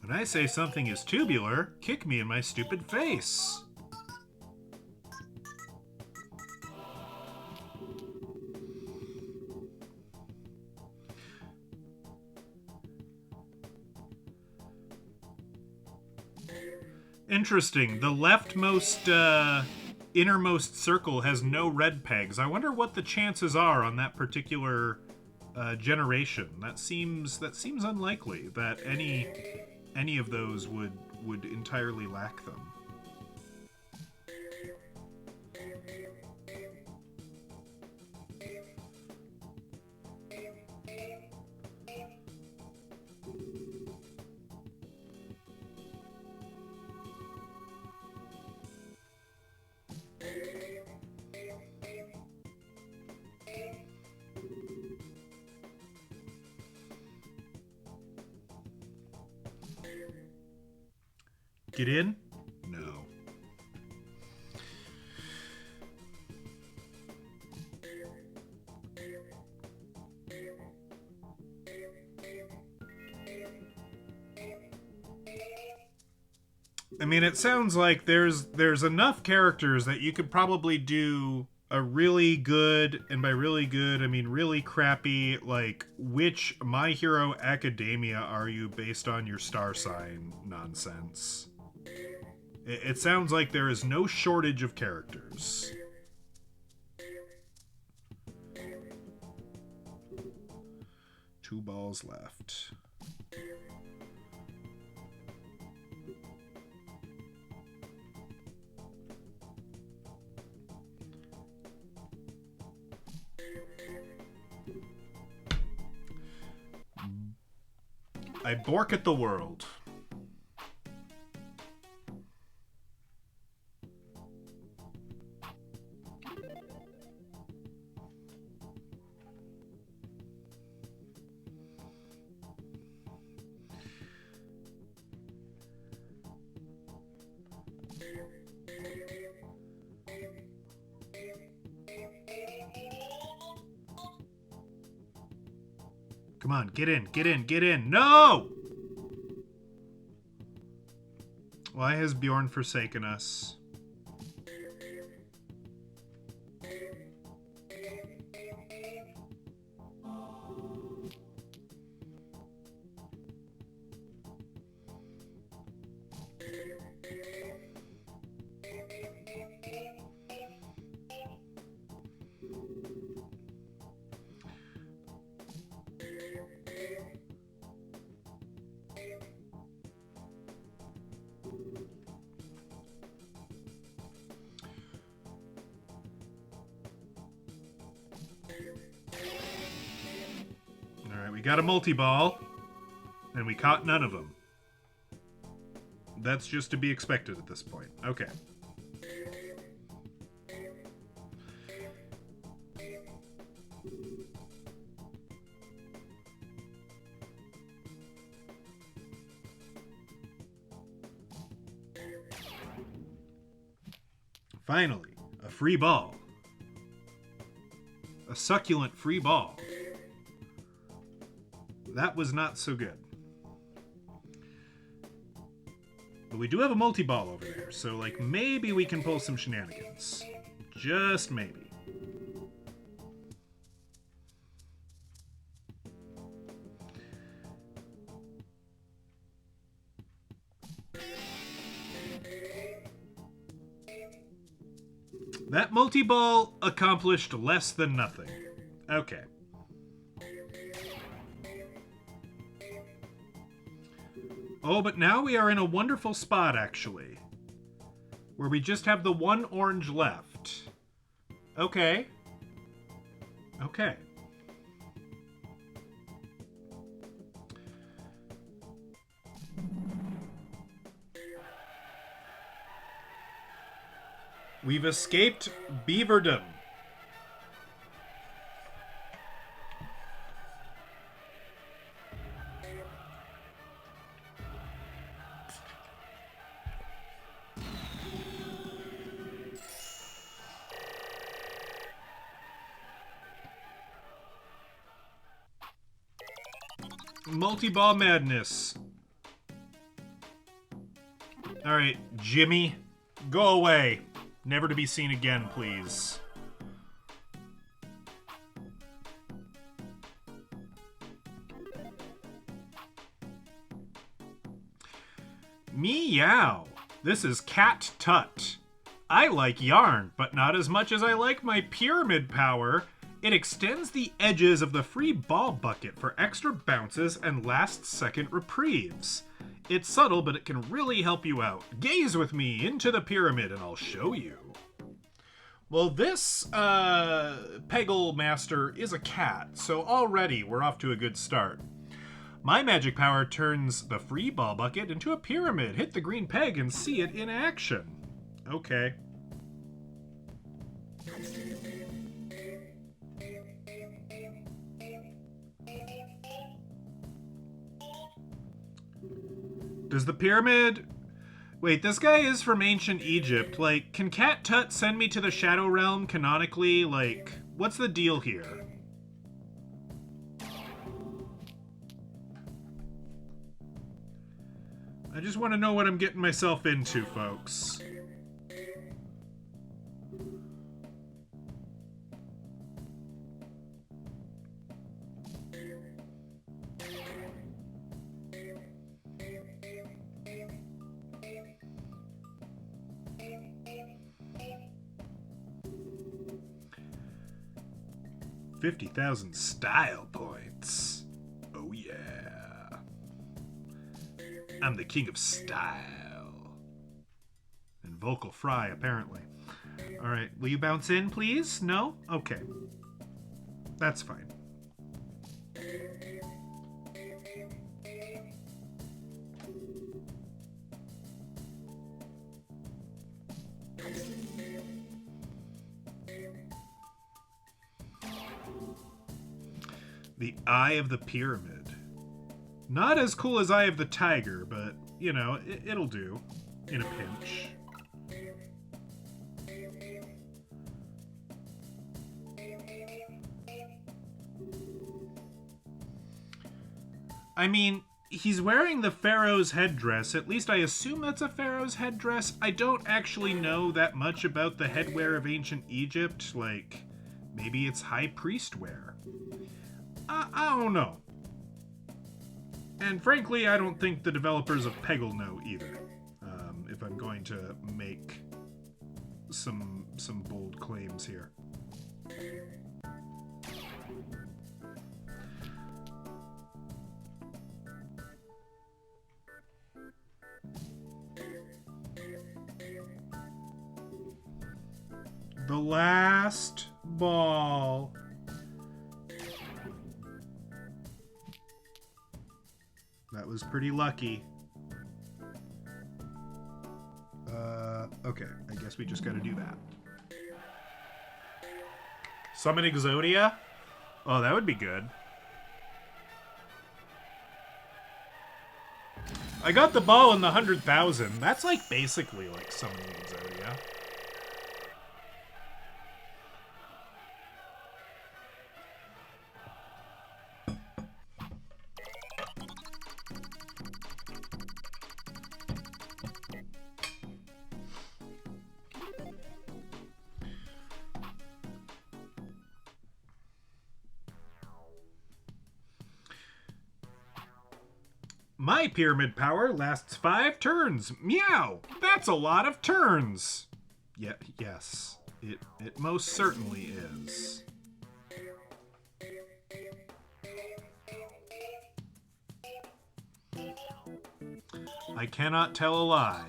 [SPEAKER 1] When I say something is tubular, kick me in my stupid face. Interesting. The leftmost, innermost circle has no red pegs. I wonder what the chances are on that particular generation. That seems unlikely that any of those would entirely lack them. Get in? No. I mean, it sounds like there's enough characters that you could probably do a really good, and by really good, I mean really crappy, like, which My Hero Academia are you based on your star sign nonsense. It sounds like there is no shortage of characters. Two balls left. I bork at the world. Come on, get in, get in, get in. No! Why has Bjorn forsaken us? We got a multi-ball, and we caught none of them. That's just to be expected at this point. Okay. Finally, a free ball. A succulent free ball. That was not so good. But we do have a multi-ball over there, so, like, maybe we can pull some shenanigans. Just maybe. That multi-ball accomplished less than nothing. Okay. Oh, but now we are in a wonderful spot, actually. Where we just have the one orange left. Okay. Okay. We've escaped beaverdom. Multi-ball madness. Alright, Jimmy, go away. Never to be seen again, please. Meow. This is Cat Tut. I like yarn, but not as much as I like my pyramid power. It extends the edges of the free ball bucket for extra bounces and last-second reprieves. It's subtle, but it can really help you out. Gaze with me into the pyramid and I'll show you. Well, this Peggle Master is a cat, so already we're off to a good start. My magic power turns the free ball bucket into a pyramid. Hit the green peg and see it in action. Okay. Does the pyramid... Wait, this guy is from ancient Egypt. Like, can Cat Tut send me to the Shadow Realm canonically? Like, what's the deal here? I just want to know what I'm getting myself into, folks. $50,000 style points. Oh yeah. I'm the king of style. And vocal fry, apparently. Alright, will you bounce in, please? No? Okay. That's fine. The Eye of the Pyramid. Not as cool as Eye of the Tiger, but, you know, it'll do. In a pinch. I mean, he's wearing the pharaoh's headdress. At least I assume that's a pharaoh's headdress. I don't actually know that much about the headwear of ancient Egypt. Like, maybe it's high priest wear. I don't know. And frankly, I don't think the developers of Peggle know either. If I'm going to make some bold claims here. The last ball. That was pretty lucky. Okay, I guess we just gotta do that. Summon Exodia? Oh, that would be good. I got the ball in the 100,000. That's like basically like summoning Exodia. My pyramid power lasts 5 turns. Meow! That's a lot of turns. Yeah, yes, it most certainly is. I cannot tell a lie.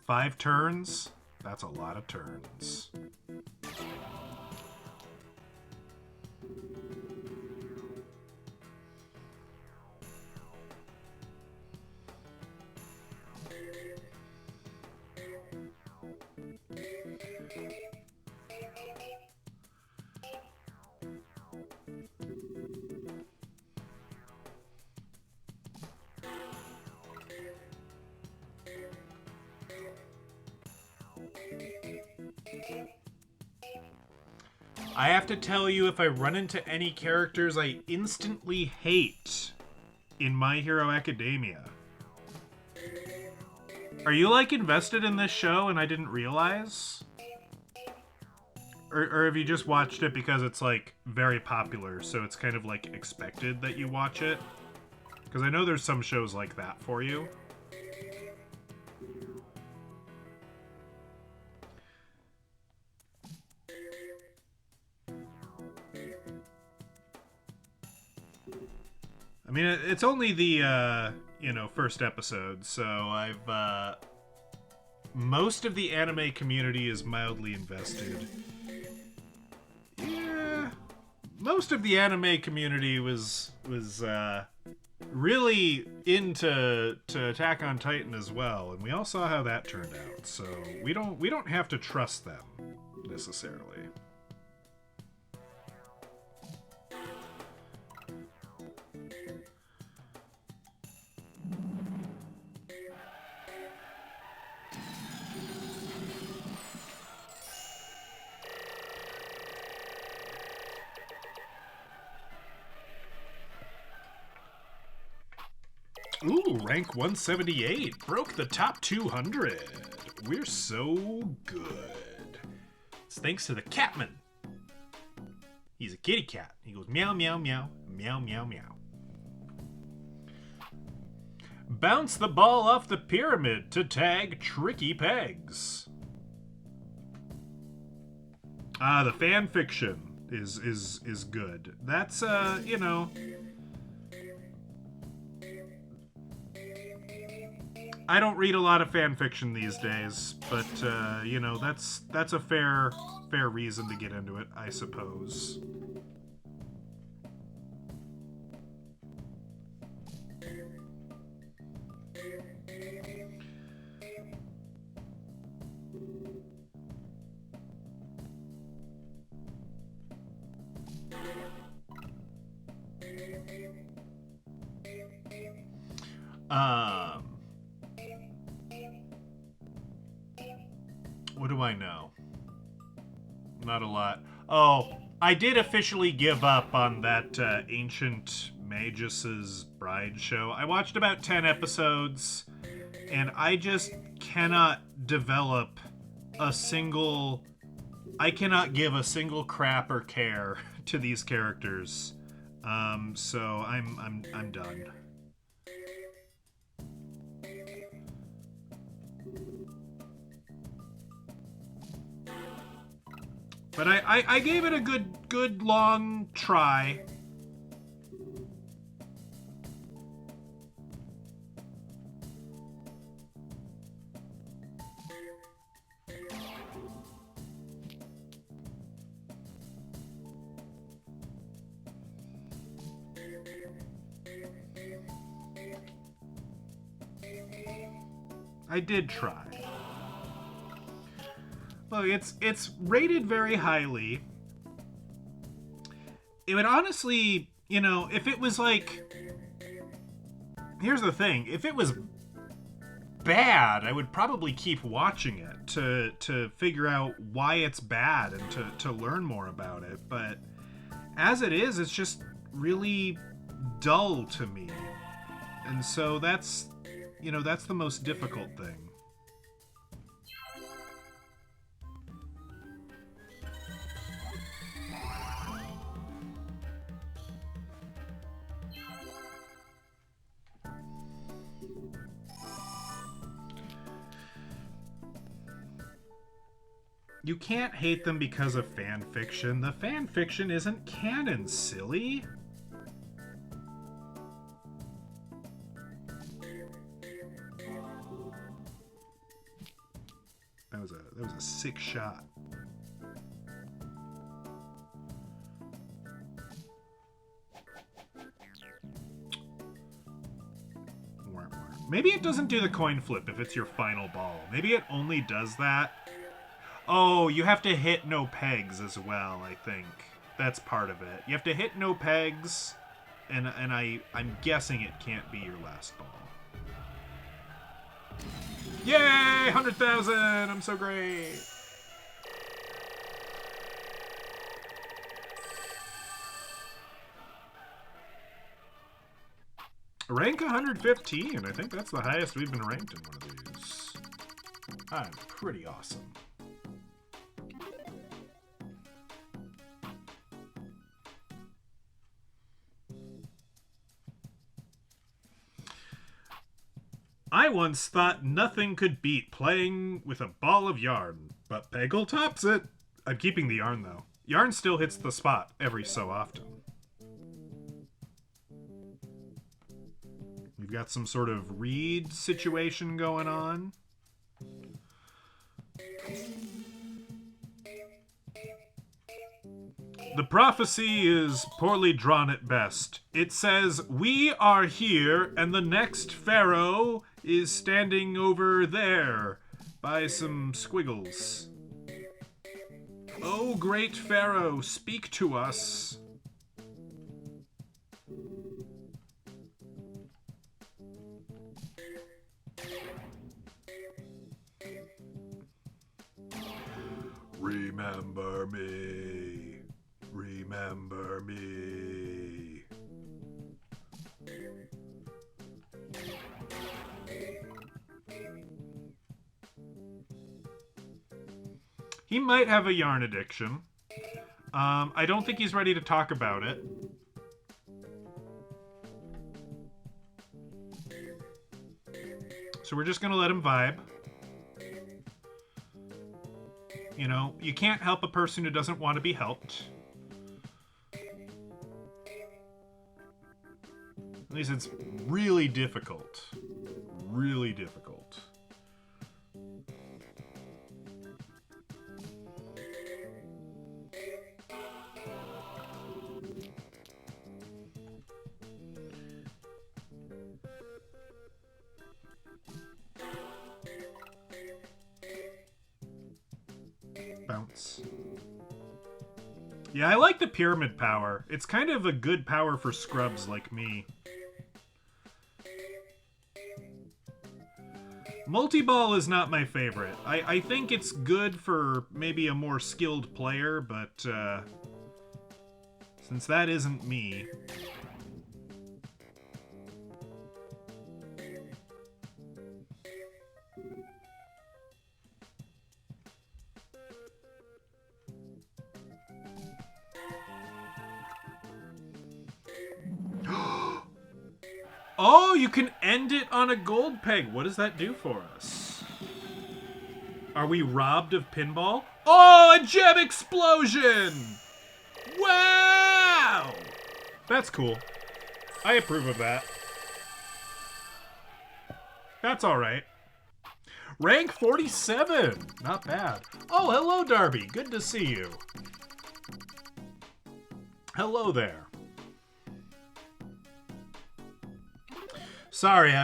[SPEAKER 1] 5 turns? That's a lot of turns. I have to tell you, if I run into any characters I instantly hate in My Hero Academia. Are you, like, invested in this show and I didn't realize? Or have you just watched it because it's, like, very popular, so it's kind of, like, expected that you watch it? Because I know there's some shows like that for you. I mean, it's only the, you know, first episode, so I've, most of the anime community is mildly invested. Yeah, most of the anime community was really into Attack on Titan as well, and we all saw how that turned out. So we don't have to trust them necessarily. Ooh, rank 178. Broke the top 200. We're so good. It's thanks to the Catman. He's a kitty cat. He goes meow, meow, meow, meow, meow, meow. Bounce the ball off the pyramid to tag tricky pegs. Ah, the fan fiction is good. That's, you know... I don't read a lot of fan fiction these days, but you know, that's a fair reason to get into it, I suppose. What do I know? Not a lot. Oh, I did officially give up on that Ancient Magus's Bride show. I watched about 10 episodes, and I just cannot develop a single... I cannot give a single crap or care to these characters. So I'm done. But I gave it a good long try. I did try. Look, it's rated very highly. It would honestly, you know, if it was like... Here's the thing. If it was bad, I would probably keep watching it to figure out why it's bad and to learn more about it. But as it is, it's just really dull to me. And so that's, you know, that's the most difficult thing. You can't hate them because of fan fiction. The fan fiction isn't canon, silly. That was a sick shot. Maybe it doesn't do the coin flip if it's your final ball. Maybe it only does that. Oh, you have to hit no pegs as well, I think. That's part of it. You have to hit no pegs, and I'm guessing it can't be your last ball. Yay! 100,000! I'm so great! Rank 115. I think that's the highest we've been ranked in one of these. I'm pretty awesome. I once thought nothing could beat playing with a ball of yarn, but Peggle tops it. I'm keeping the yarn, though. Yarn still hits the spot every so often. We've got some sort of reed situation going on. The prophecy is poorly drawn at best. It says, "We are here, and the next pharaoh is standing over there by some squiggles. Oh, great pharaoh, speak to us." Remember me. Remember me. He might have a yarn addiction. I don't think he's ready to talk about it. So we're just gonna let him vibe. You know, you can't help a person who doesn't want to be helped. At least it's really difficult. Really difficult. Bounce. Yeah, I like the pyramid power. It's kind of a good power for scrubs like me. Multi-ball is not my favorite. I think it's good for maybe a more skilled player, but since that isn't me... Oh, you can end it on a gold peg. What does that do for us? Are we robbed of pinball? Oh, a gem explosion! Wow! That's cool. I approve of that. That's all right. Rank 47. Not bad. Oh, hello, Darby. Good to see you. Hello there. Sorry,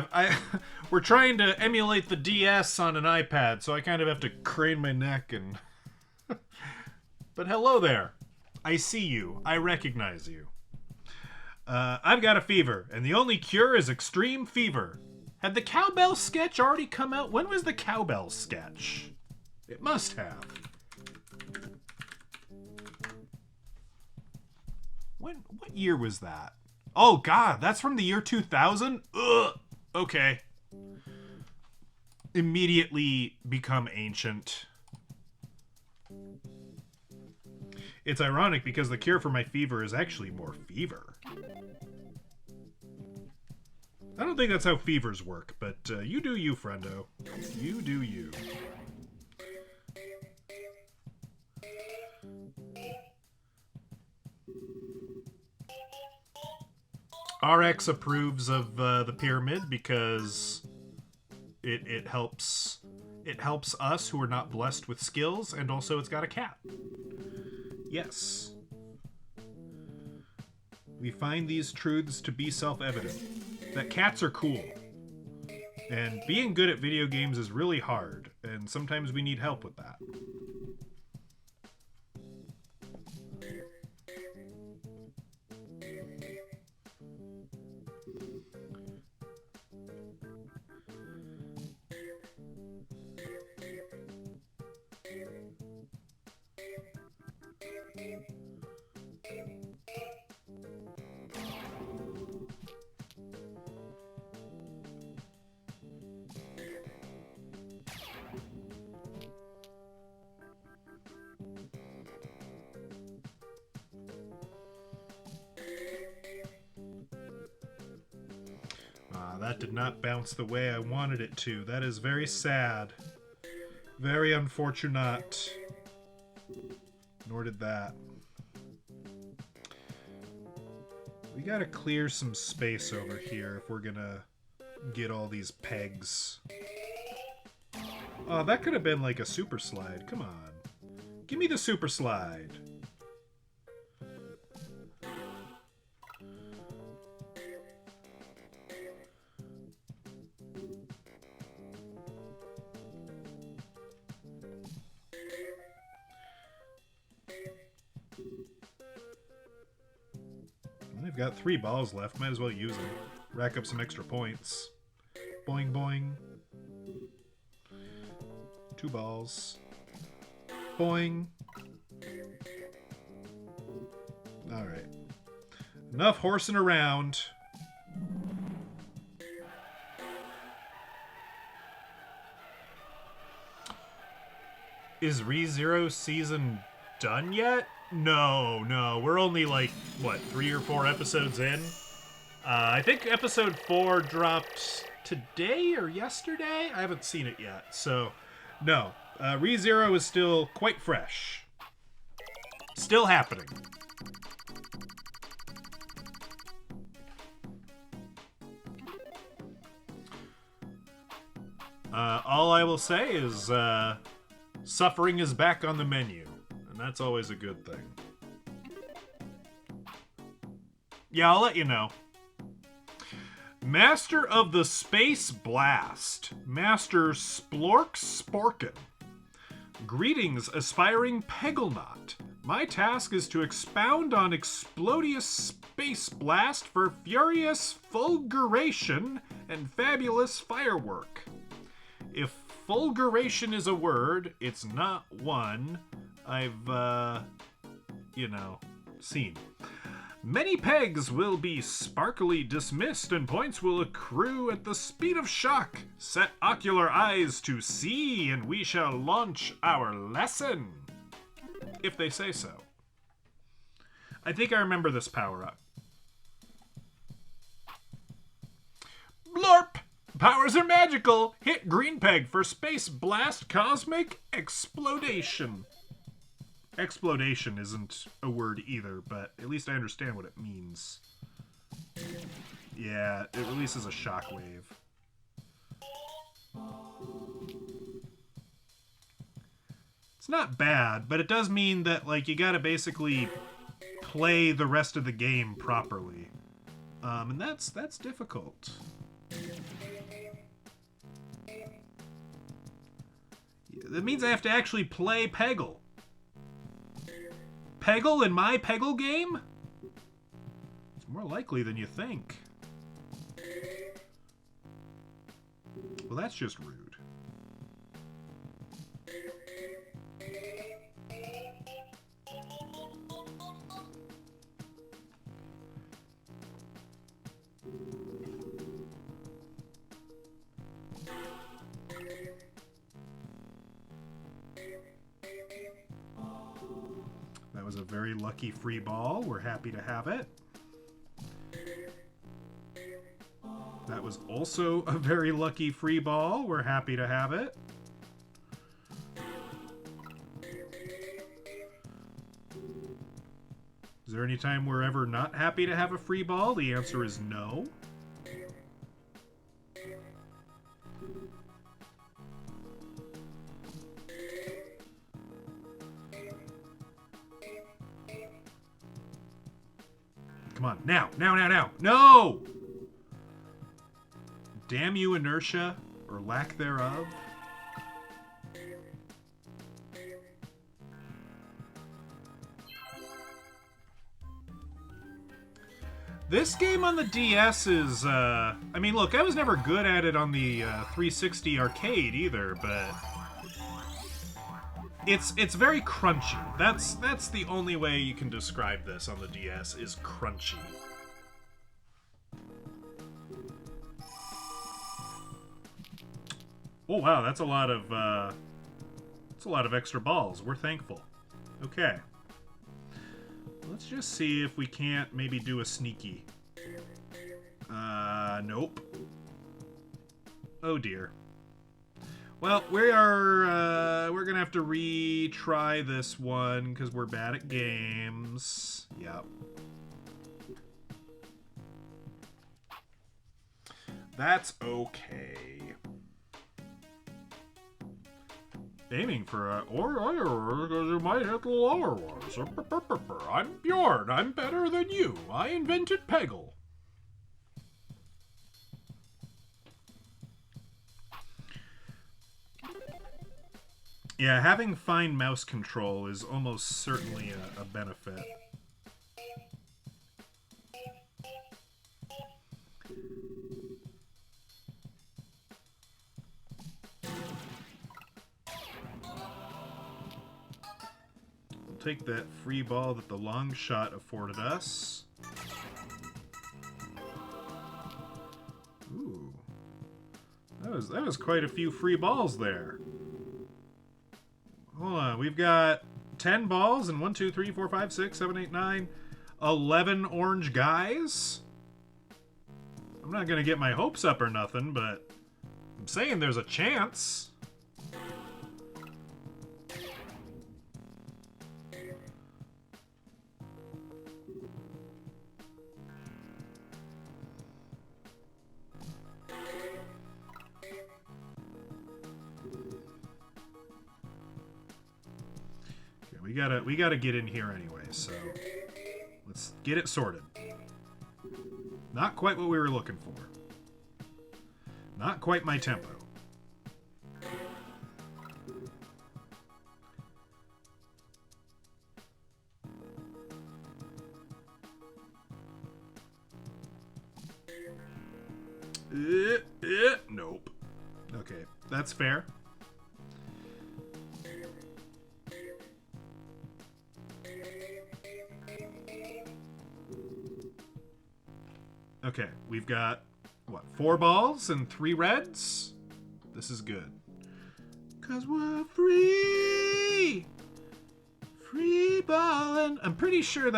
[SPEAKER 1] we're trying to emulate the DS on an iPad, so I kind of have to crane my neck and... But hello there. I see you. I recognize you. I've got a fever, and the only cure is extreme fever. Had the cowbell sketch already come out? When was the cowbell sketch? It must have. What year was that? Oh, God, that's from the year 2000? Ugh. Okay. Immediately become ancient. It's ironic because the cure for my fever is actually more fever. I don't think that's how fevers work, but you do you, friendo. You do you. RX approves of the pyramid because it helps us who are not blessed with skills, and also it's got a cat. Yes. We find these truths to be self-evident. That cats are cool. And being good at video games is really hard, and sometimes we need help with that. Ah, that did not bounce the way I wanted it to. That is very sad. Very unfortunate. Nor did that. We gotta clear some space over here if we're gonna get all these pegs. Oh, that could have been like a super slide. Come on. Give me the super slide. I've got 3 balls left. Might as well use them. Rack up some extra points. Boing, boing. 2 balls. Boing. Alright. Enough horsing around. Is ReZero season done yet? No. We're only like, what, 3 or 4 episodes in? I think episode 4 dropped today or yesterday? I haven't seen it yet, so no. ReZero is still quite fresh. Still happening. All I will say is suffering is back on the menu, and that's always a good thing. Yeah, I'll let you know. Master of the Space Blast, Master Splork Sporkin. Greetings, aspiring Pegglenaut. My task is to expound on explodious space blast for furious fulguration and fabulous firework. If fulguration is a word, it's not one I've, seen. Many pegs will be sparkily dismissed and points will accrue at the speed of shock. Set ocular eyes to see and we shall launch our lesson. If they say so. I think I remember this power-up. Blorp! Powers are magical. Hit green peg for space blast cosmic explodation. Explodation isn't a word either, but at least I understand what it means. Yeah, it releases a shockwave. It's not bad, but it does mean that, like, you gotta basically play the rest of the game properly. And that's difficult. That means I have to actually play Peggle. Peggle in my Peggle game? It's more likely than you think. Well, that's just rude. That was a very lucky free ball. We're happy to have it. That was also a very lucky free ball. We're happy to have it. Is there any time we're ever not happy to have a free ball? The answer is no. Come on, now! No! Damn you, inertia, or lack thereof. This game on the DS is, I mean, look, I was never good at it on the 360 arcade either, but it's very crunchy. That's the only way you can describe this on the DS, is crunchy. Oh wow, that's a lot of extra balls. We're thankful. Okay. Let's just see if we can't maybe do a sneaky. Nope. Oh dear. Well, we're gonna have to retry this one because we're bad at games. Yep. That's okay. Aiming for a or because you might hit the lower ones. I'm Bjorn. I'm better than you. I invented Peggle. Yeah, having fine mouse control is almost certainly a benefit. We'll take that free ball that the long shot afforded us. Ooh. That was quite a few free balls there. Hold on, we've got 10 balls and 1, 2, 3, 4, 5, 6, 7, 8, 9, 11 orange guys. I'm not gonna get my hopes up or nothing, but I'm saying there's a chance. We gotta get in here anyway, so let's get it sorted. Not quite what we were looking for. Not quite my tempo. Nope. Okay, that's fair. Okay, we've got, what, 4 balls and 3 reds? This is good. 'Cause we're free! Free ballin'. I'm pretty sure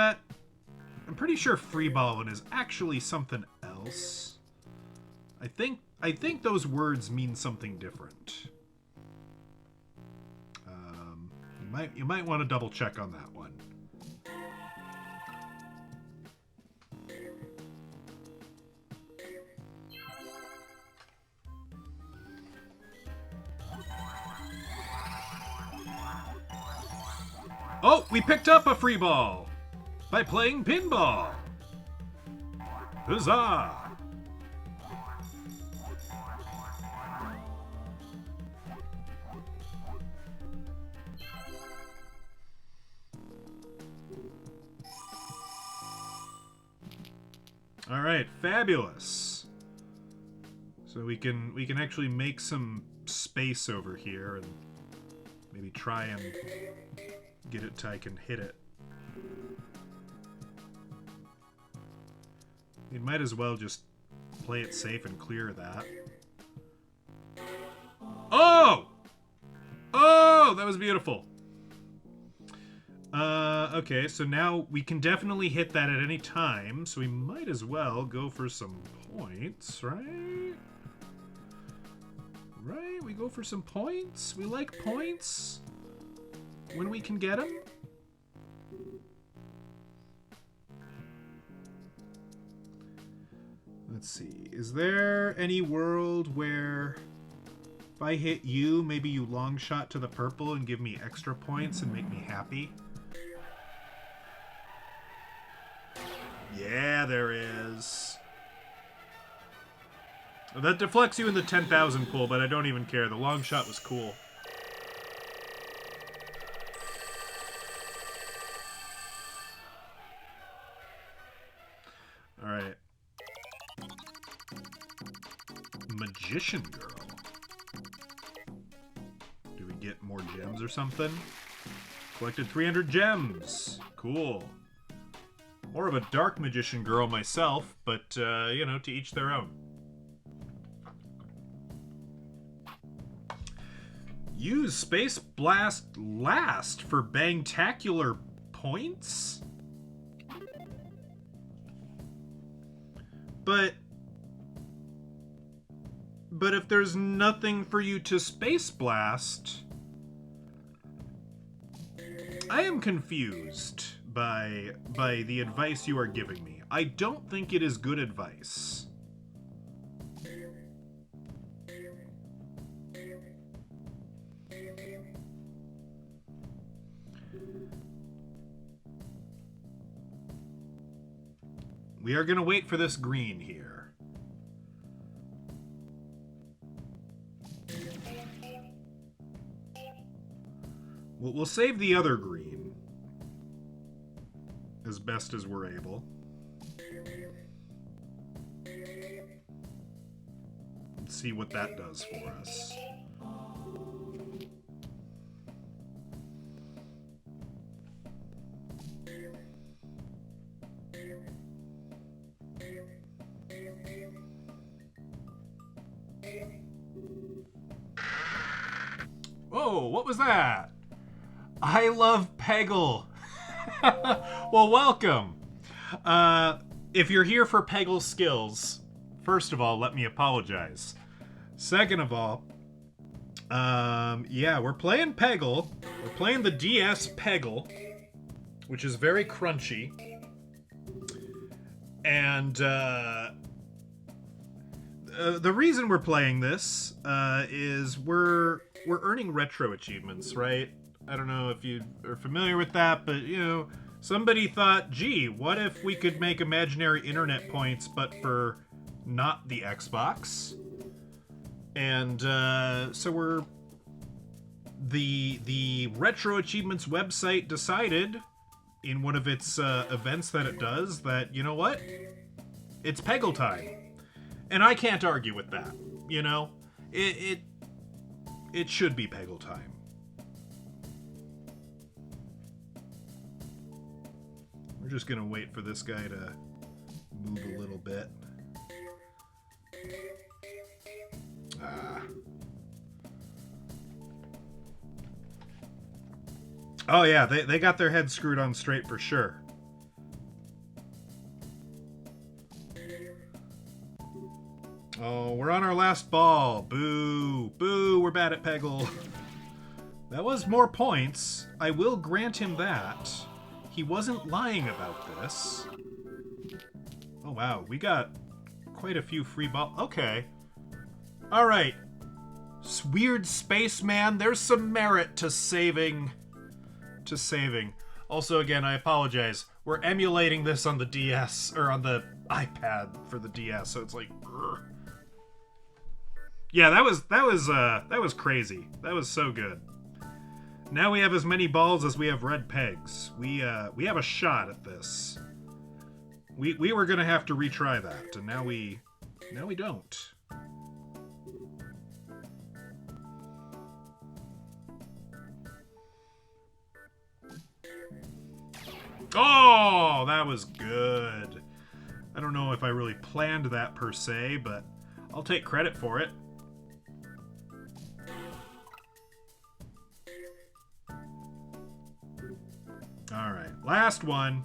[SPEAKER 1] free ballin' is actually something else. I think those words mean something different. You might want to double check on that one. Oh, we picked up a free ball by playing pinball. Huzzah! All right, fabulous. So we can actually make some space over here and maybe try and get it till I can hit it. You might as well just play it safe and clear that. Oh! Oh, that was beautiful. Okay, so now we can definitely hit that at any time, so we might as well go for some points, right? Right? We go for some points? We like points when we can get them? Let's see. Is there any world where if I hit you, maybe you long shot to the purple and give me extra points and make me happy? Yeah, there is. That deflects you in the 10,000 pool, but I don't even care. The long shot was cool. Alright. Magician Girl. Do we get more gems or something? Collected 300 gems. Cool. More of a dark magician girl myself, but, you know, to each their own. Use Space Blast last for bangtacular points? But But if there's nothing for you to space blast, I am confused by the advice you are giving me. I don't think it is good advice. We are going to wait for this green here. We'll save the other green as best as we're able. Let's see what that does for us. Whoa, what was that? I love Peggle. Well, welcome. If you're here for Peggle skills, first of all, let me apologize. Second of all, yeah, we're playing Peggle. We're playing the DS Peggle, which is very crunchy. And the reason we're playing this is we're earning retro achievements, right? I don't know if you are familiar with that, but, you know, somebody thought, gee, what if we could make imaginary internet points, but for not the Xbox? And so we're... The Retro Achievements website decided, in one of its events that it does, that, you know what? It's Peggle time. And I can't argue with that, you know? It should be Peggle time. We're just gonna wait for this guy to move a little bit. Oh yeah, they got their heads screwed on straight for sure. Oh, we're on our last ball. Boo. Boo, we're bad at Peggle. That was more points. I will grant him that. He wasn't lying about this. Oh, wow. We got quite a few free balls. Okay. All right. Weird spaceman. There's some merit to saving. Also, again, I apologize. We're emulating this on the DS, or on the iPad for the DS, so it's like... Yeah, that was crazy. That was so good. Now we have as many balls as we have red pegs. We have a shot at this. We were gonna have to retry that, and now we don't. Oh, that was good. I don't know if I really planned that per se, but I'll take credit for it. Alright, last one.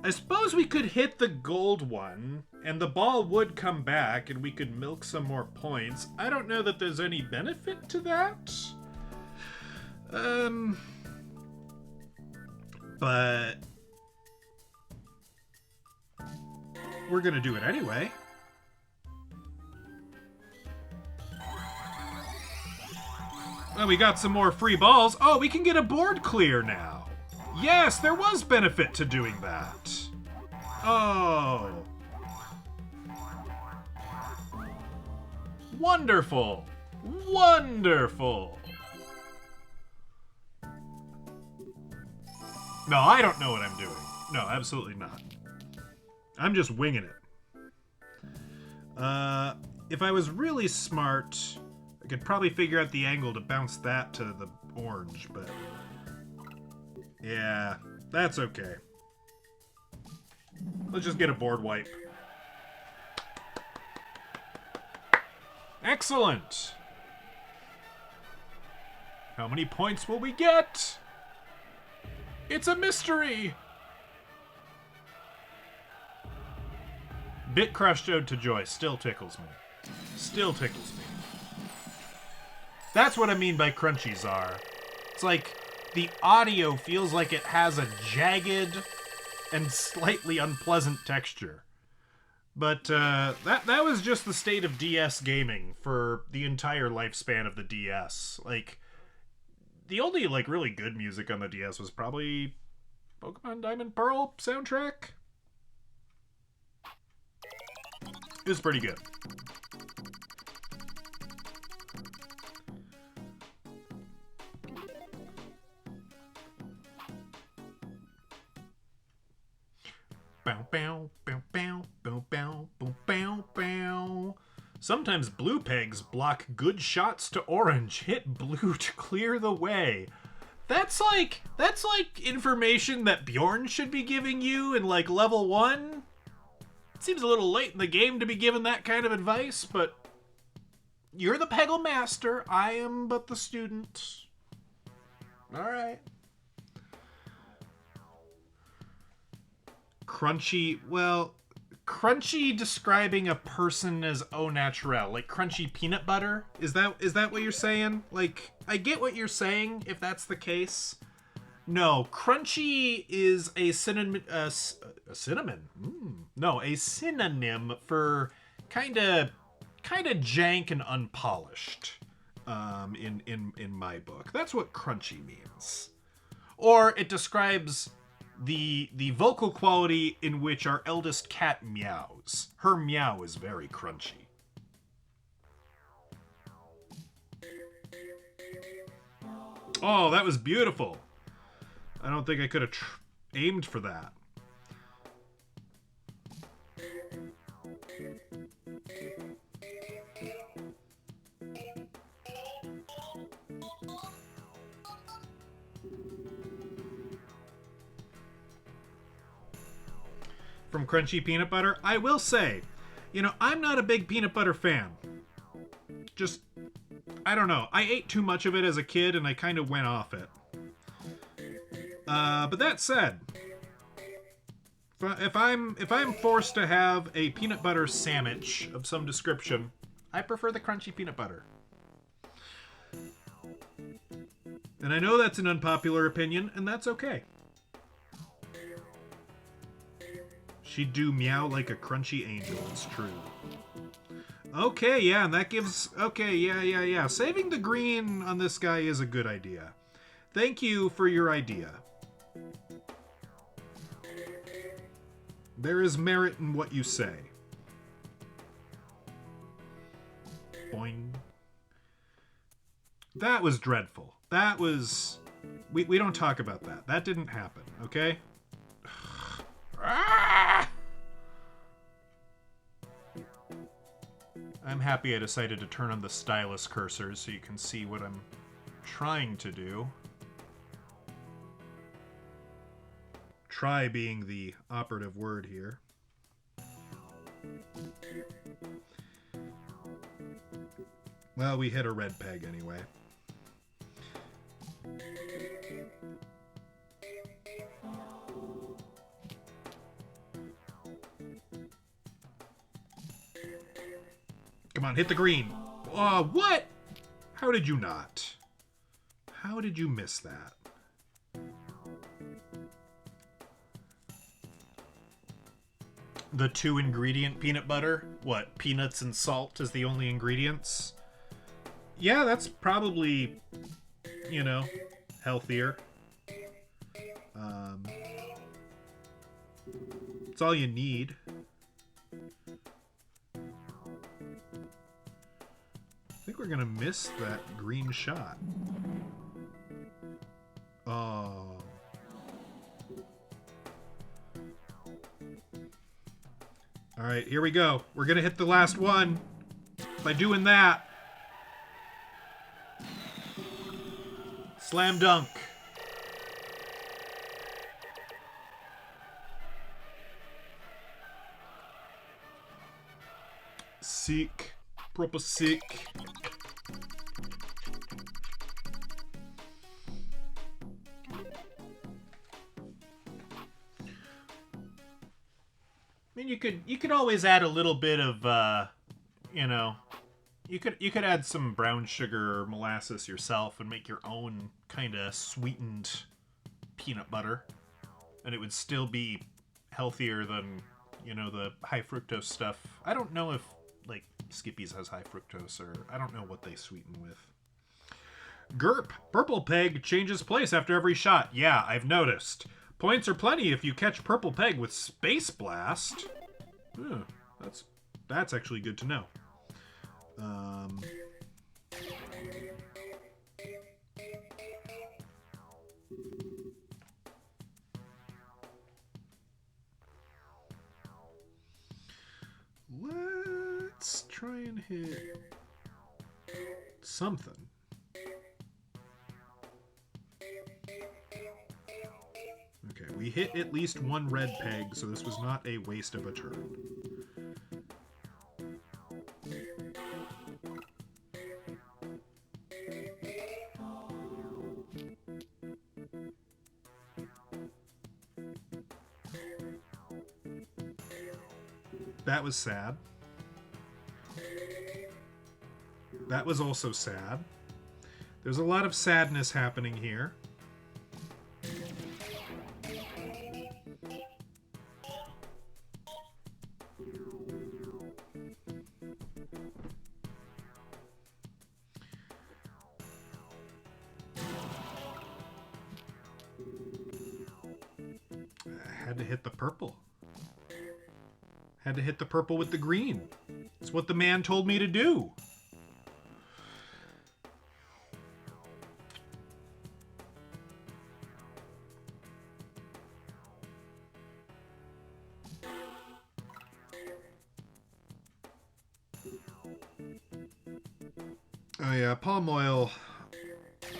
[SPEAKER 1] I suppose we could hit the gold one, and the ball would come back, and we could milk some more points. I don't know that there's any benefit to that. But we're gonna do it anyway. Well, we got some more free balls. Oh, we can get a board clear now. Yes, there was benefit to doing that. Oh. Wonderful. Wonderful. No, I don't know what I'm doing. No, absolutely not. I'm just winging it. If I was really smart, I could probably figure out the angle to bounce that to the orange, but... yeah, that's okay. Let's just get a board wipe. Excellent! How many points will we get? It's a mystery! Bit Crushed Ode to Joy still tickles me. Still tickles me. That's what I mean by crunchy czar. It's like the audio feels like it has a jagged and slightly unpleasant texture. But that was just the state of DS gaming for the entire lifespan of the DS. Like, the only like really good music on the DS was probably Pokemon Diamond Pearl soundtrack. It was pretty good. Bow, bow, bow, bow, bow, bow, bow, bow, bow. Sometimes blue pegs block good shots to orange. Hit blue to clear the way. That's like information that Bjorn should be giving you in like level 1. It seems a little late in the game to be given that kind of advice, but you're the Peggle master. I am but the student. All right. Crunchy, well, crunchy describing a person as au naturel, like crunchy peanut butter. Is that what you're saying? Like, I get what you're saying if that's the case. No, crunchy is a synonym. A synonym for kind of jank and unpolished. In my book, that's what crunchy means, or it describes the vocal quality in which our eldest cat meows. Her meow is very crunchy. Oh, that was beautiful. I don't think I could have aimed for that. From crunchy peanut butter, I will say, I'm not a big peanut butter fan. Just, I don't know. I ate too much of it as a kid and I kind of went off it. But that said, if I'm forced to have a peanut butter sandwich of some description, I prefer the crunchy peanut butter. And I know that's an unpopular opinion, and that's okay. She'd do meow like a crunchy angel, it's true. Okay, yeah, and that gives... Okay, yeah. Saving the green on this guy is a good idea. Thank you for your idea. There is merit in what you say. Boing. That was dreadful. That was... We don't talk about that. That didn't happen, okay? I'm happy I decided to turn on the stylus cursor so you can see what I'm trying to do. Try being the operative word here. Well, we hit a red peg anyway. Come on, hit the green. Oh, what? How did you not? How did you miss that? The 2-ingredient peanut butter? What, peanuts and salt is the only ingredients? Yeah, that's probably, healthier. It's all you need. I think we're gonna miss that green shot. Oh. Alright, here we go. We're gonna hit the last one by doing that. Slam dunk. Sick. Proper sick. I mean, you could always add a little bit of, You could add some brown sugar or molasses yourself and make your own kind of sweetened peanut butter, and it would still be healthier than, you know, the high fructose stuff. I don't know if like Skippy's has high fructose, or I don't know what they sweeten with. Gerp, purple peg changes place after every shot. Yeah, I've noticed. Points are plenty if you catch purple peg with Space Blast. That's actually good to know. Let's try and hit something. Okay, we hit at least one red peg, so this was not a waste of a turn. That was sad. That was also sad. There's a lot of sadness happening here. I had to hit the purple. Had to hit the purple with the green. It's what the man told me to do. Oh yeah, palm oil.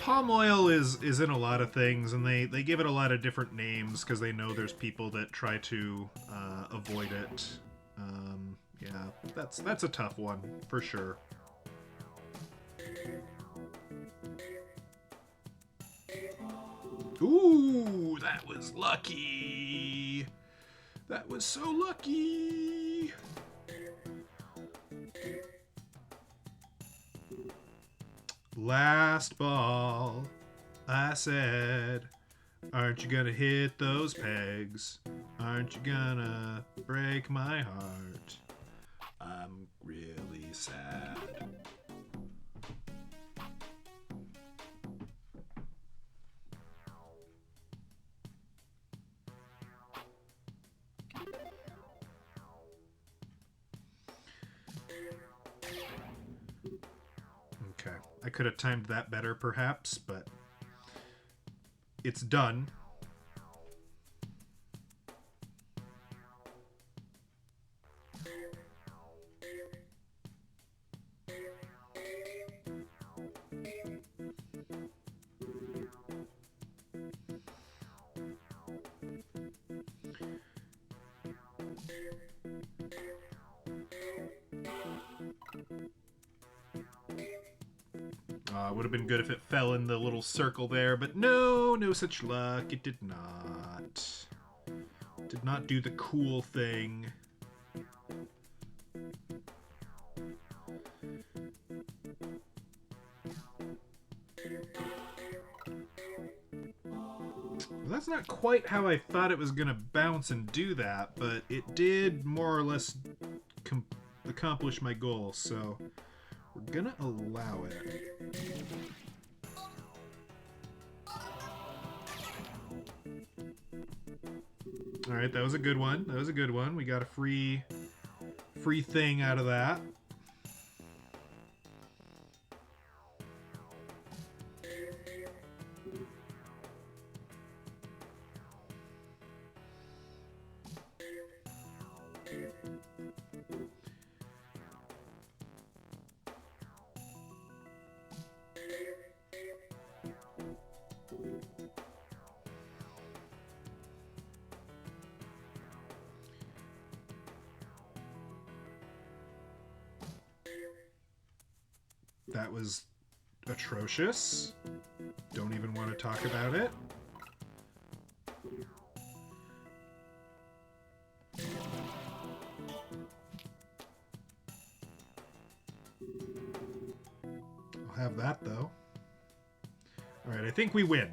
[SPEAKER 1] Palm oil is in a lot of things, and they give it a lot of different names because they know there's people that try to avoid it. Yeah, that's a tough one for sure. Ooh, that was lucky. That was so lucky. Last ball, I said, aren't you gonna hit those pegs? Aren't you gonna break my heart? I'm really sad. Okay, I could have timed that better perhaps, but it's done. Would have been good if it fell in the little circle there, but no such luck. It did not. Did not do the cool thing. Well, that's not quite how I thought it was going to bounce and do that, but it did more or less accomplish my goal, so we're going to allow it. All right, that was a good one. That was a good one. We got a free thing out of that. That was atrocious. Don't even want to talk about it. have that, though. Alright, I think we win.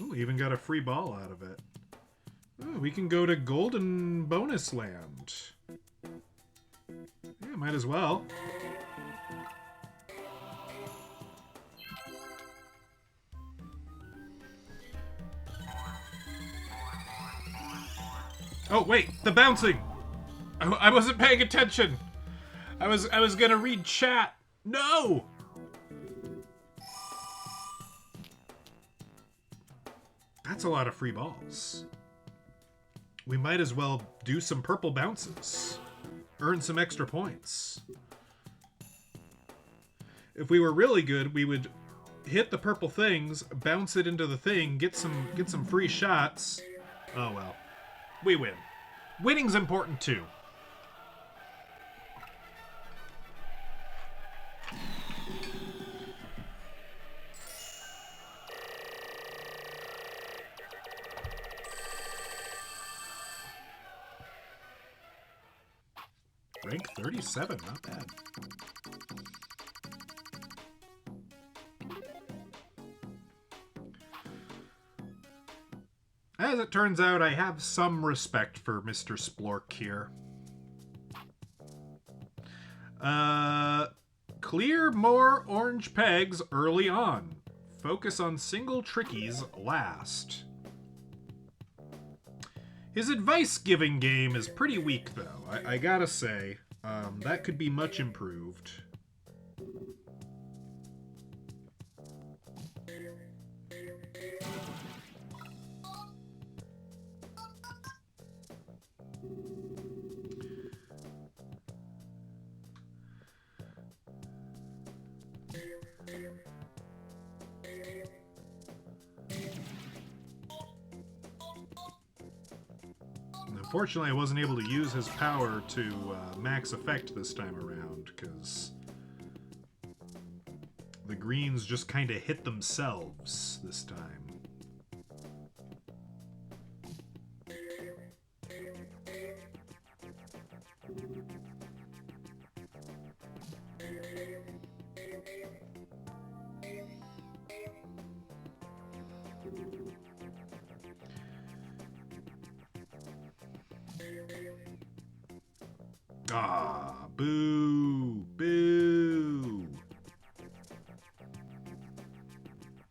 [SPEAKER 1] Ooh, even got a free ball out of it. Ooh, we can go to Golden Bonus Land. Yeah, might as well. Oh, wait, the bouncing! I wasn't paying attention! I was gonna read chat. No! That's a lot of free balls. We might as well do some purple bounces. Earn some extra points. If we were really good, we would hit the purple things, bounce it into the thing, get some free shots. Oh well. We win. Winning's important too. Rank 37, not bad. As it turns out, I have some respect for Mr. Splork here. Clear more orange pegs early on. Focus on single trickies last. His advice-giving game is pretty weak, though. I gotta say, that could be much improved. Unfortunately, I wasn't able to use his power to max effect this time around, because the greens just kind of hit themselves this time. Ah, boo, boo.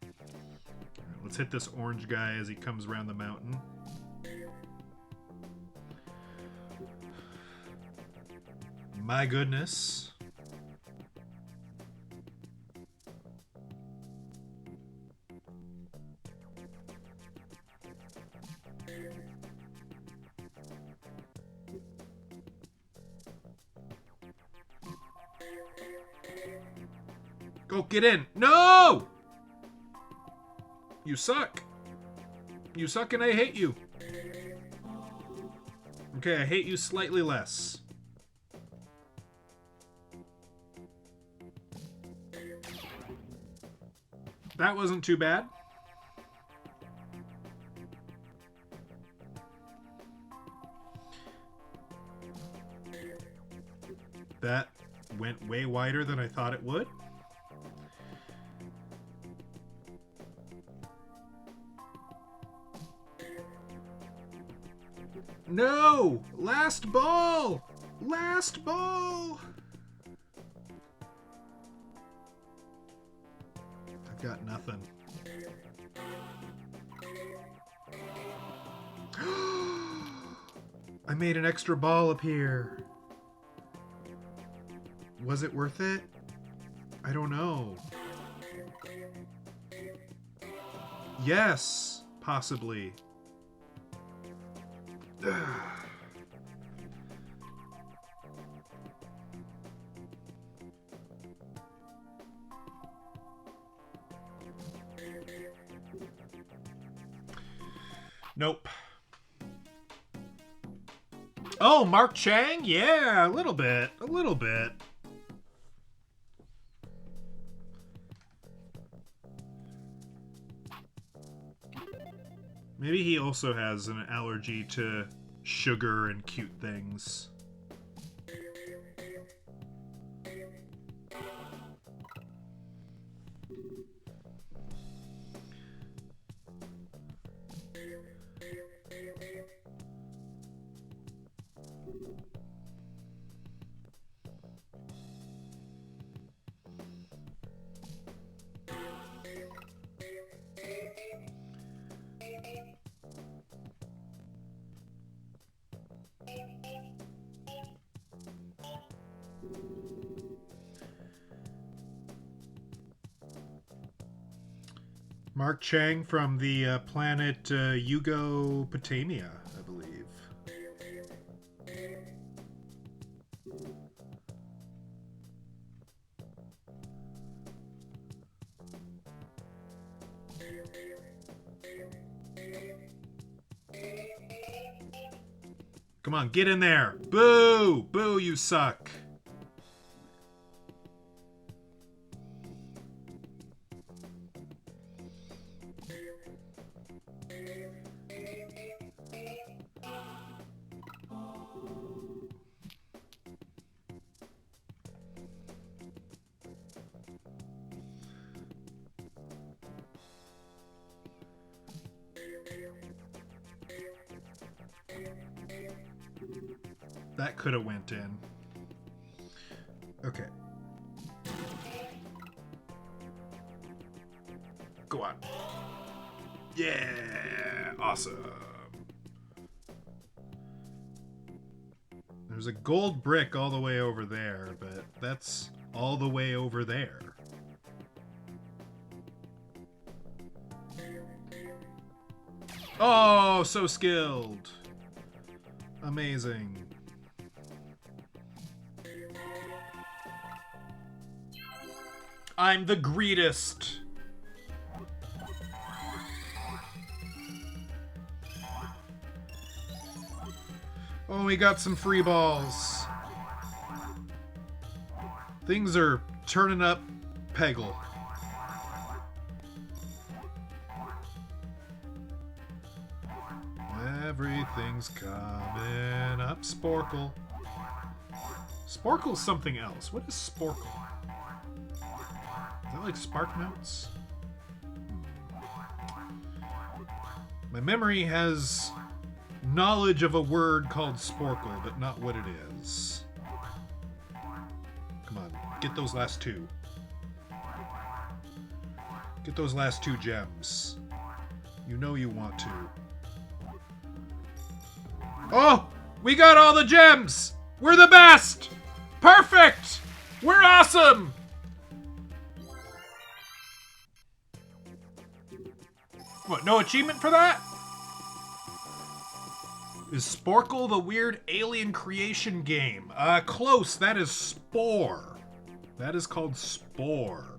[SPEAKER 1] All right, let's hit this orange guy as he comes around the mountain. My goodness. Go get in. No! You suck. You suck and I hate you. Okay, I hate you slightly less. That wasn't too bad. That went way wider than I thought it would. No! Last ball! Last ball! I've got nothing. I made an extra ball appear. Was it worth it? I don't know. Yes, possibly. Nope. Oh, Mark Chang? Yeah, a little bit. A little bit. Maybe he also has an allergy to sugar and cute things. Mark Chang from the planet Yugopotamia, I believe. Come on, get in there. Boo! Boo, you suck. That could have went in. Okay. Go on. Yeah! Awesome. There's a gold brick all the way over there, but that's all the way over there. Oh, so skilled. Amazing. I'm the greatest. Oh, we got some free balls. Things are turning up, Peggle. Everything's coming up, Sporkle. Sporkle's something else. What is Sporkle? Is that like Spark Notes? My memory has knowledge of a word called Sporkle, but not what it is. Come on, get those last two. Get those last two gems. You know you want to. Oh! We got all the gems! We're the best! Perfect! We're awesome! What, no achievement for that? Is Sporkle the weird alien creation game? Close. That is Spore. That is called Spore.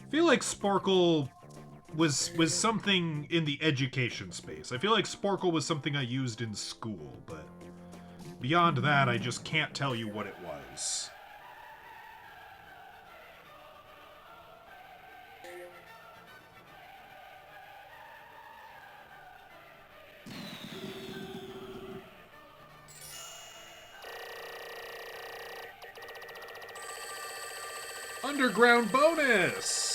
[SPEAKER 1] I feel like Sporkle was something in the education space. I feel like Sporkle was something I used in school, but beyond that, I just can't tell you what it was. Underground bonus!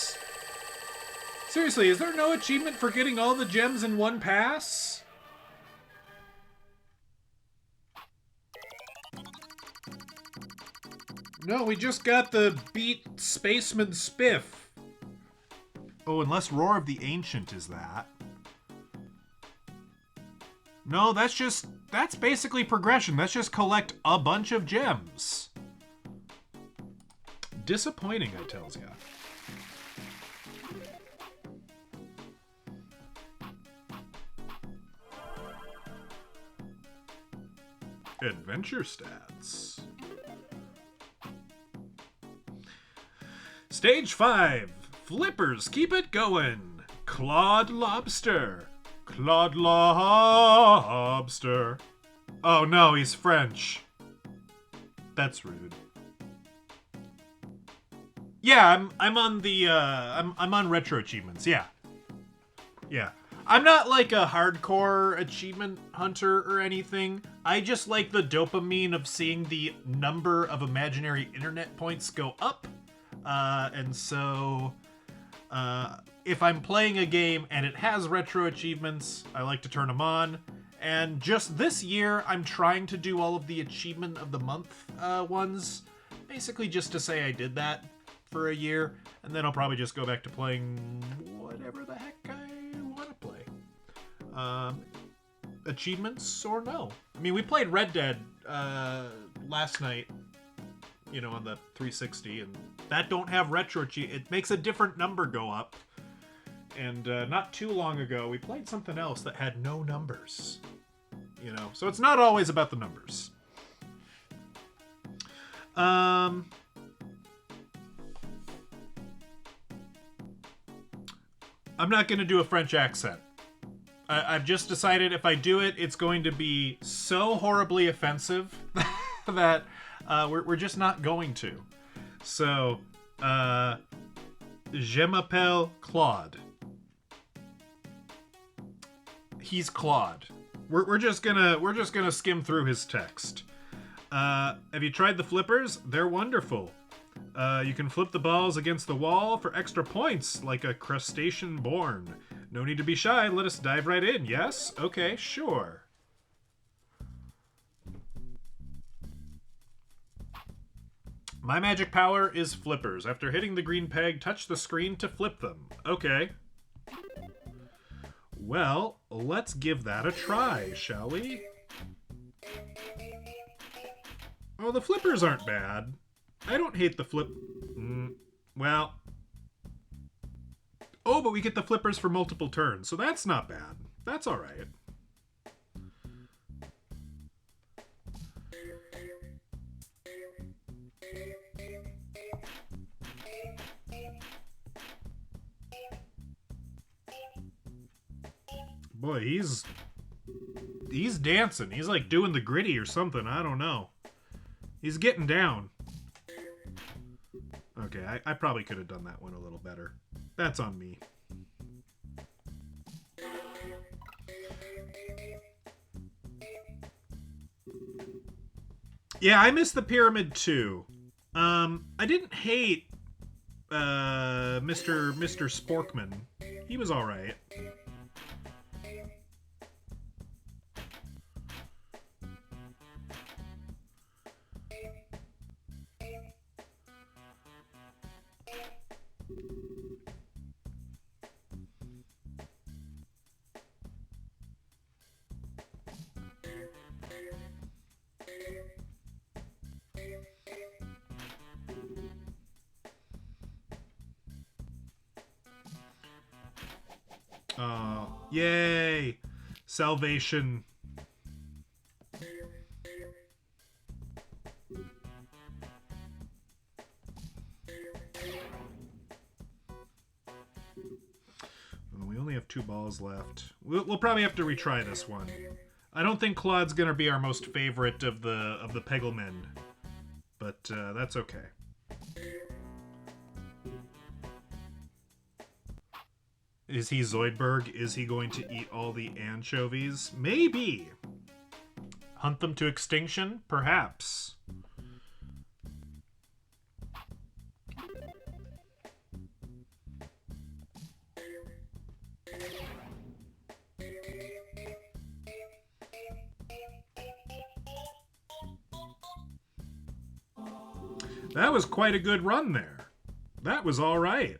[SPEAKER 1] Seriously, is there no achievement for getting all the gems in one pass? No, we just got the beat Spaceman Spiff. Oh, unless Roar of the Ancient is that. No, that's basically progression. That's just collect a bunch of gems. Disappointing, I tells ya. Adventure stats. Stage 5. Flippers, keep it going. Clawed Lobster. Clawed Lobster. Oh no, he's French. That's rude. Yeah, I'm on the I'm on retro achievements. Yeah. Yeah. I'm not like a hardcore achievement hunter or anything. I just like the dopamine of seeing the number of imaginary internet points go up. And so if I'm playing a game and it has retro achievements, I like to turn them on. And just this year, I'm trying to do all of the achievement of the month ones, basically just to say I did that for a year, and then I'll probably just go back to playing whatever the heck I want to play. Achievements or no? I mean, we played Red Dead last night, you know, on the 360, and that don't have retro achievement. It makes a different number go up. And not too long ago, we played something else that had no numbers. You know, so it's not always about the numbers. I'm not going to do a French accent. I've just decided if I do it, it's going to be so horribly offensive that we're just not going to. So, je m'appelle Claude. He's Claude. We're just gonna skim through his text. Have you tried the flippers? They're wonderful. You can flip the balls against the wall for extra points, like a crustacean Bjorn. No need to be shy. Let us dive right in. Yes? Okay, sure. My magic power is flippers. After hitting the green peg, touch the screen to flip them. Okay. Well, let's give that a try, shall we? Oh, the flippers aren't bad. I don't hate the flip... well... Oh, but we get the flippers for multiple turns, so that's not bad. That's alright. Boy, he's dancing. He's like doing the gritty or something. I don't know. He's getting down. Okay, I probably could have done that one a little better. That's on me. Yeah, I missed the pyramid too. I didn't hate Mr. Sporkman. He was all right. Yay! Salvation. We only have 2 balls left. We'll probably have to retry this one. I don't think Claude's gonna be our most favorite of the Peggle men, but that's okay. Is he Zoidberg? Is he going to eat all the anchovies? Maybe. Hunt them to extinction? Perhaps. That was quite a good run there. That was all right.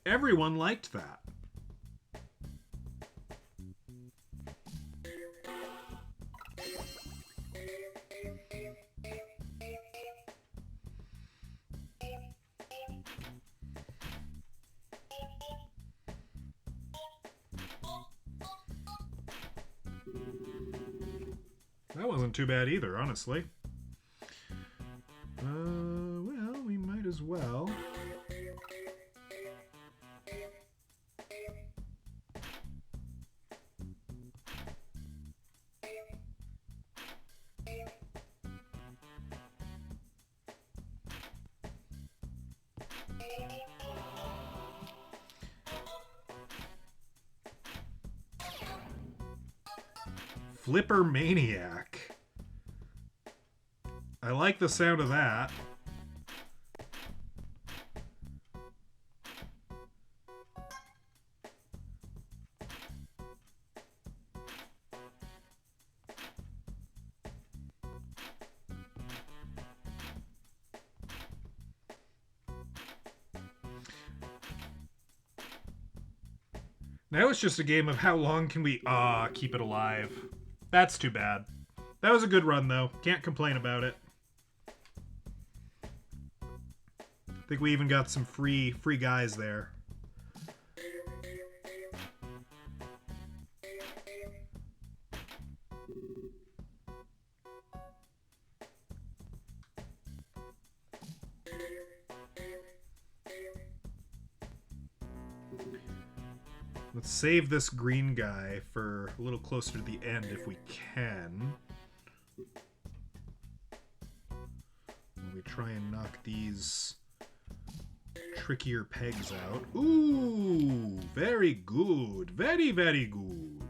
[SPEAKER 1] Everyone liked that. That wasn't too bad either, honestly. Well, we might as well. Flipper Maniac. I like the sound of that. Now it's just a game of how long can we keep it alive. That's too bad. That was a good run though. Can't complain about it. I think we even got some free guys there. Let's save this green guy for a little closer to the end if we can. While we try and knock these trickier pegs out. Ooh, very good. Very, very good.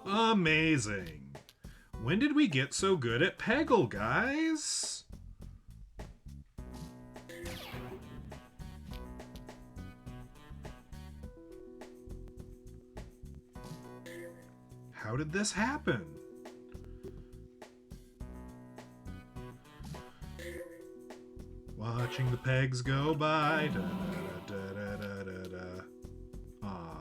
[SPEAKER 1] Amazing. When did we get so good at Peggle, guys? How did this happen? Watching the pegs go by. Da, da, da, da, da, da. Aww.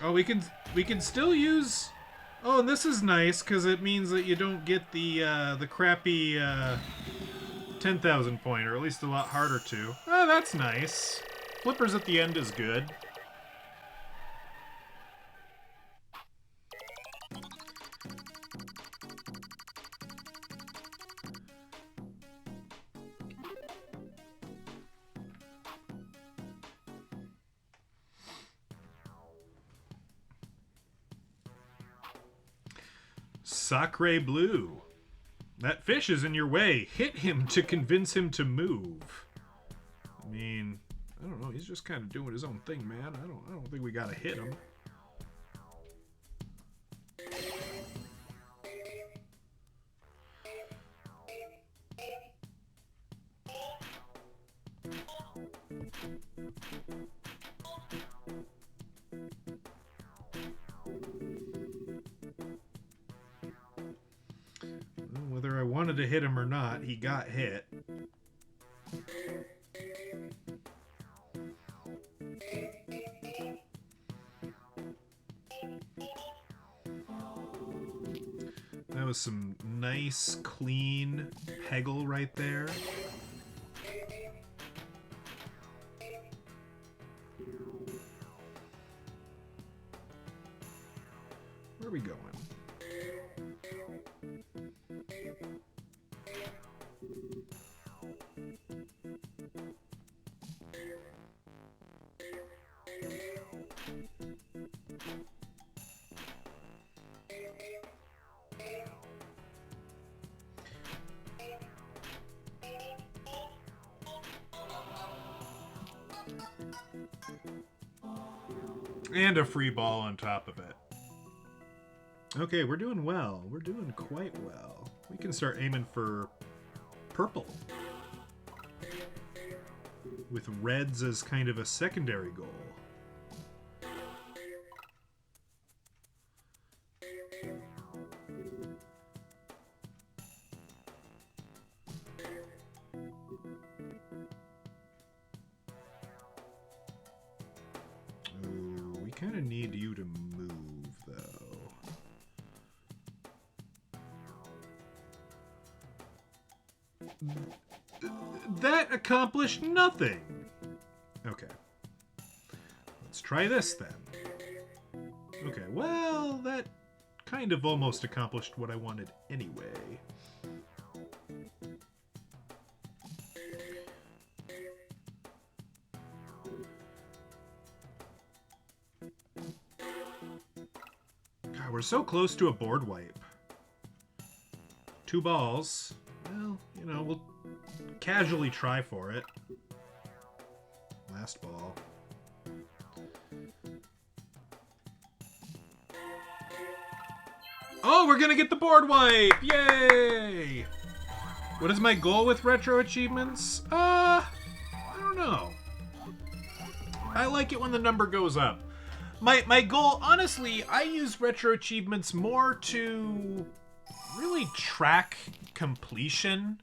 [SPEAKER 1] Oh, we can still use. Oh, and this is nice because it means that you don't get the crappy 10,000 point, or at least a lot harder to. Oh, that's nice. Flippers at the end is good. Sacre Bleu. That fish is in your way. Hit him to convince him to move. I mean, I don't know. He's just kind of doing his own thing, man. I don't think we gotta hit him. Whether I wanted to hit him or not, he got hit. That was some nice, clean Peggle right there. Where are we going? And a free ball on top of it. Okay, we're doing well. We're doing quite well. We can start aiming for purple. With reds as kind of a secondary goal. Kind of need you to move, though. That accomplished nothing. Okay. Let's try this then. Okay, well, that kind of almost accomplished what I wanted anyway. we're so close to a board wipe. 2 balls. Well, you know, we'll casually try for it. Last ball. Oh, we're gonna get the board wipe! Yay! What is my goal with retro achievements? I don't know. I like it when the number goes up. My goal, honestly, I use retro achievements more to really track completion.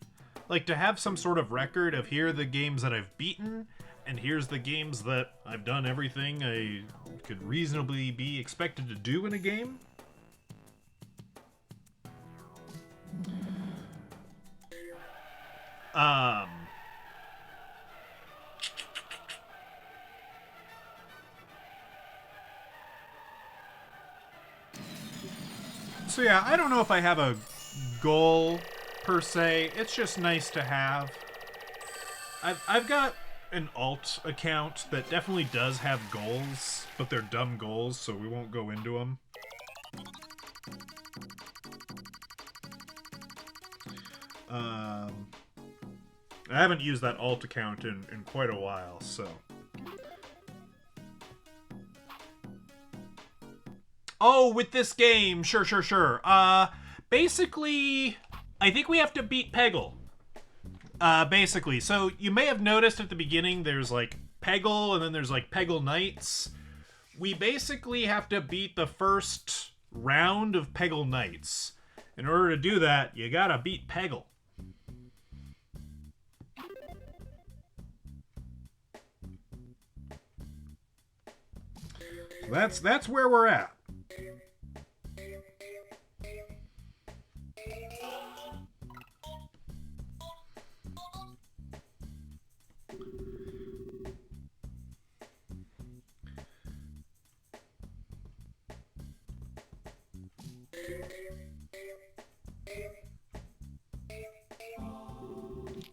[SPEAKER 1] Like to have some sort of record of here are the games that I've beaten, and here's the games that I've done everything I could reasonably be expected to do in a game. So yeah, I don't know if I have a goal per se. It's just nice to have. I've got an alt account that definitely does have goals, but they're dumb goals, so we won't go into them. I haven't used that alt account in quite a while, so. Oh, with this game, sure. Basically, I think we have to beat Peggle. Basically, so you may have noticed at the beginning there's like Peggle, and then there's like Peggle Knights. We basically have to beat the first round of Peggle Knights. In order to do that, you gotta beat Peggle. That's where we're at.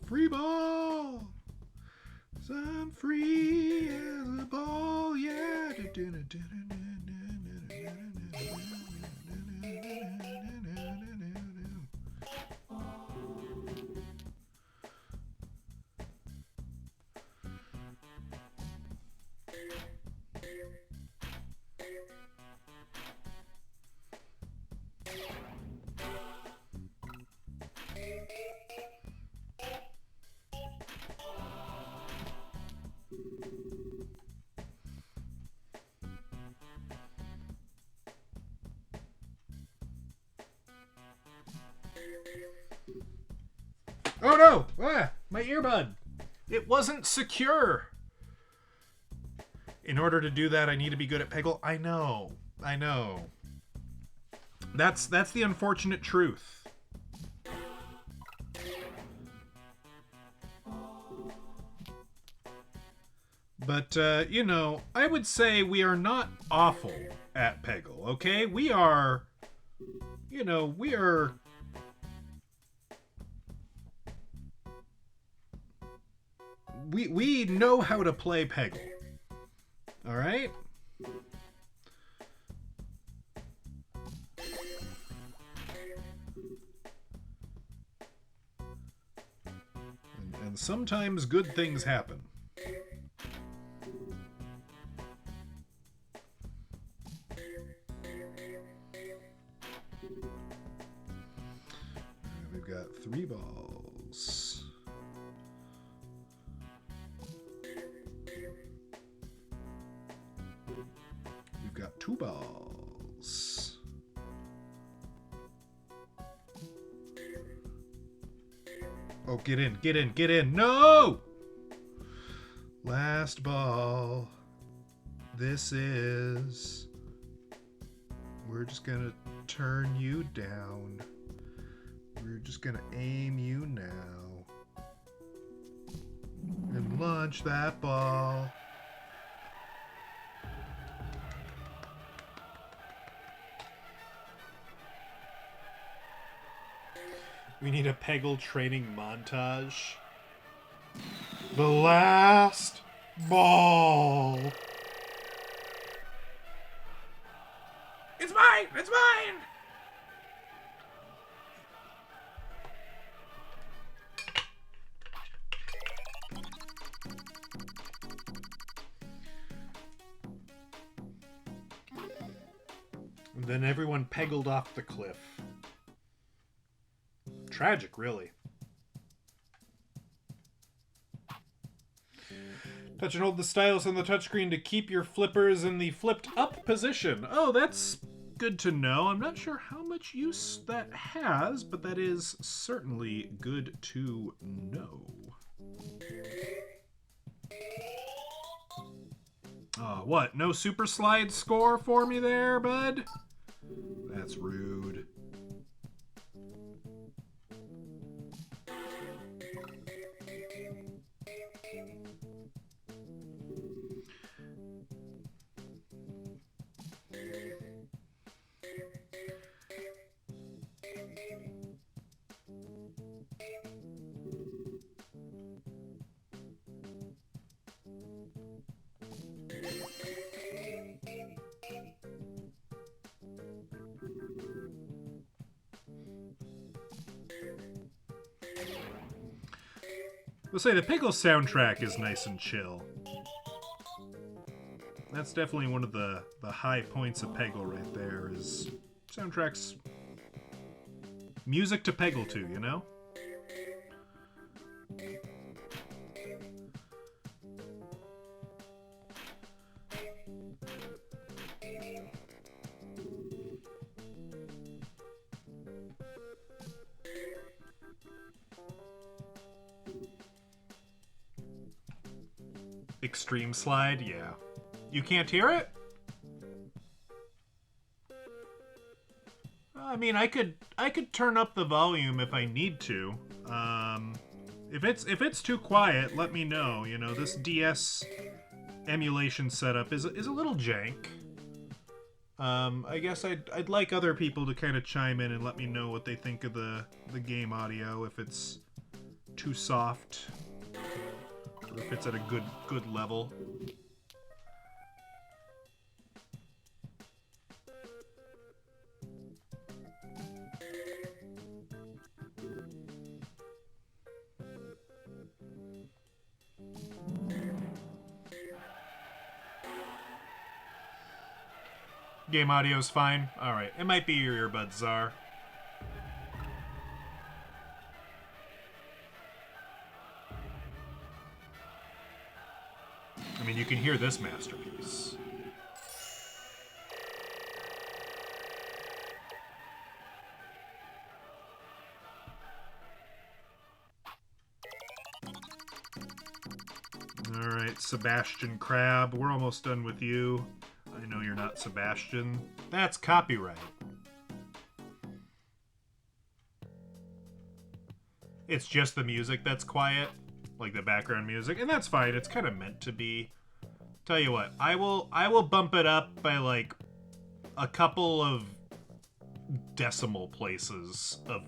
[SPEAKER 1] Free ball. I'm free as a ball, yeah. Oh no! Ah, my earbud! It wasn't secure! In order to do that, I need to be good at Peggle. I know. That's the unfortunate truth. But, you know, I would say we are not awful at Peggle, okay? We are, you know, we know how to play Peggle. All right? And sometimes good things happen. We've got 3 balls. We've got 2 balls. Oh, get in. No! Last ball. This is... We're just gonna turn you down. We're just gonna aim you now. And launch that ball. We need a Peggle training montage. The last ball. It's mine! Then everyone peggled off the cliff. Tragic, really. Touch and hold the stylus on the touchscreen to keep your flippers in the flipped up position. Oh, that's good to know. I'm not sure how much use that has, but that is certainly good to know. What? No super slide score for me there, bud? That's rude. We'll say the Peggle soundtrack is nice and chill. That's definitely one of the high points of Peggle right there, is soundtracks. Music to Peggle to, you know? Extreme slide, yeah. You can't hear it? I mean, I could turn up the volume if I need to. If it's too quiet, let me know. You know, this DS emulation setup is a little jank. I guess I'd like other people to kind of chime in and let me know what they think of the game audio, if it's too soft, or if it's at a good level. Game audio's fine. Alright, it might be your earbuds, Czar. I mean, you can hear this masterpiece. Alright, Sebastian Crab, we're almost done with you. I know you're not Sebastian. That's copyright. It's just the music that's quiet, like the background music, and that's fine. It's kind of meant to be. Tell you what, I will bump it up by like a couple of decimal places of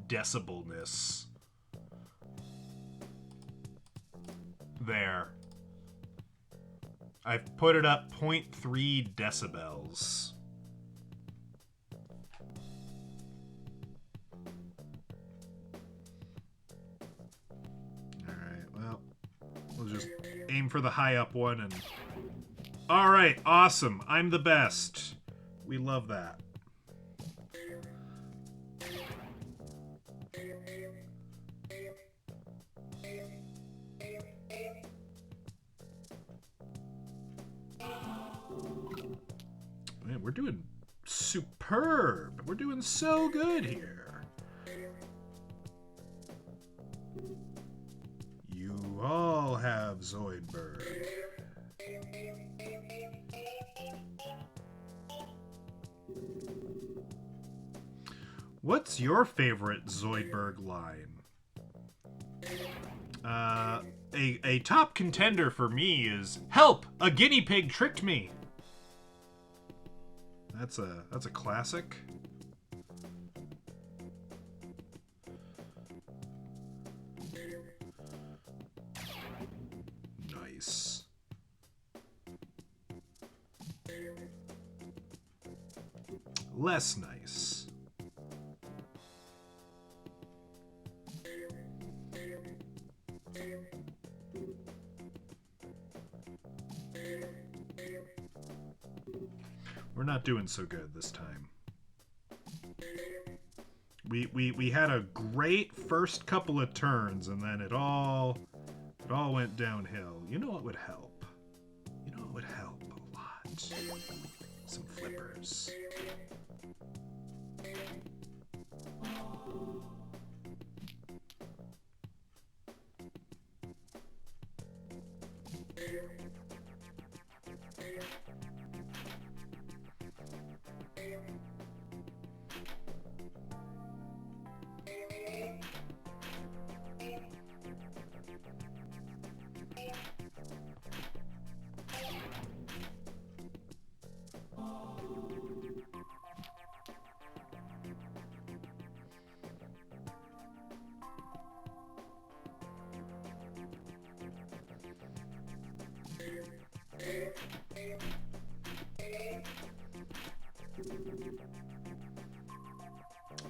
[SPEAKER 1] decibelness. There. I've put it up 0.3 decibels. Alright, well, we'll just aim for the high up one and... Alright, awesome. I'm the best. We love that. Man, we're doing superb. We're doing so good here. You all have Zoidberg. What's your favorite Zoidberg line? A top contender for me is, "Help! A guinea pig tricked me!" That's a classic. Nice. Less nice. We're not doing so good this time. We had a great first couple of turns, and then it all went downhill. You know what would help? You know what would help a lot? Some flippers.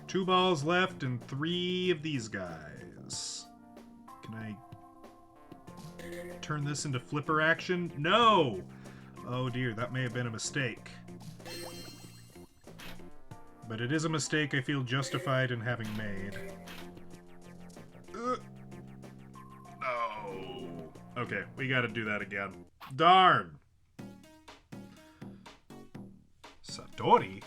[SPEAKER 1] Two balls left and 3 of these guys. Can I turn this into flipper action? No! Oh dear, that may have been a mistake. But it is a mistake I feel justified in having made. No! Okay, we gotta do that again. Darn! Satori?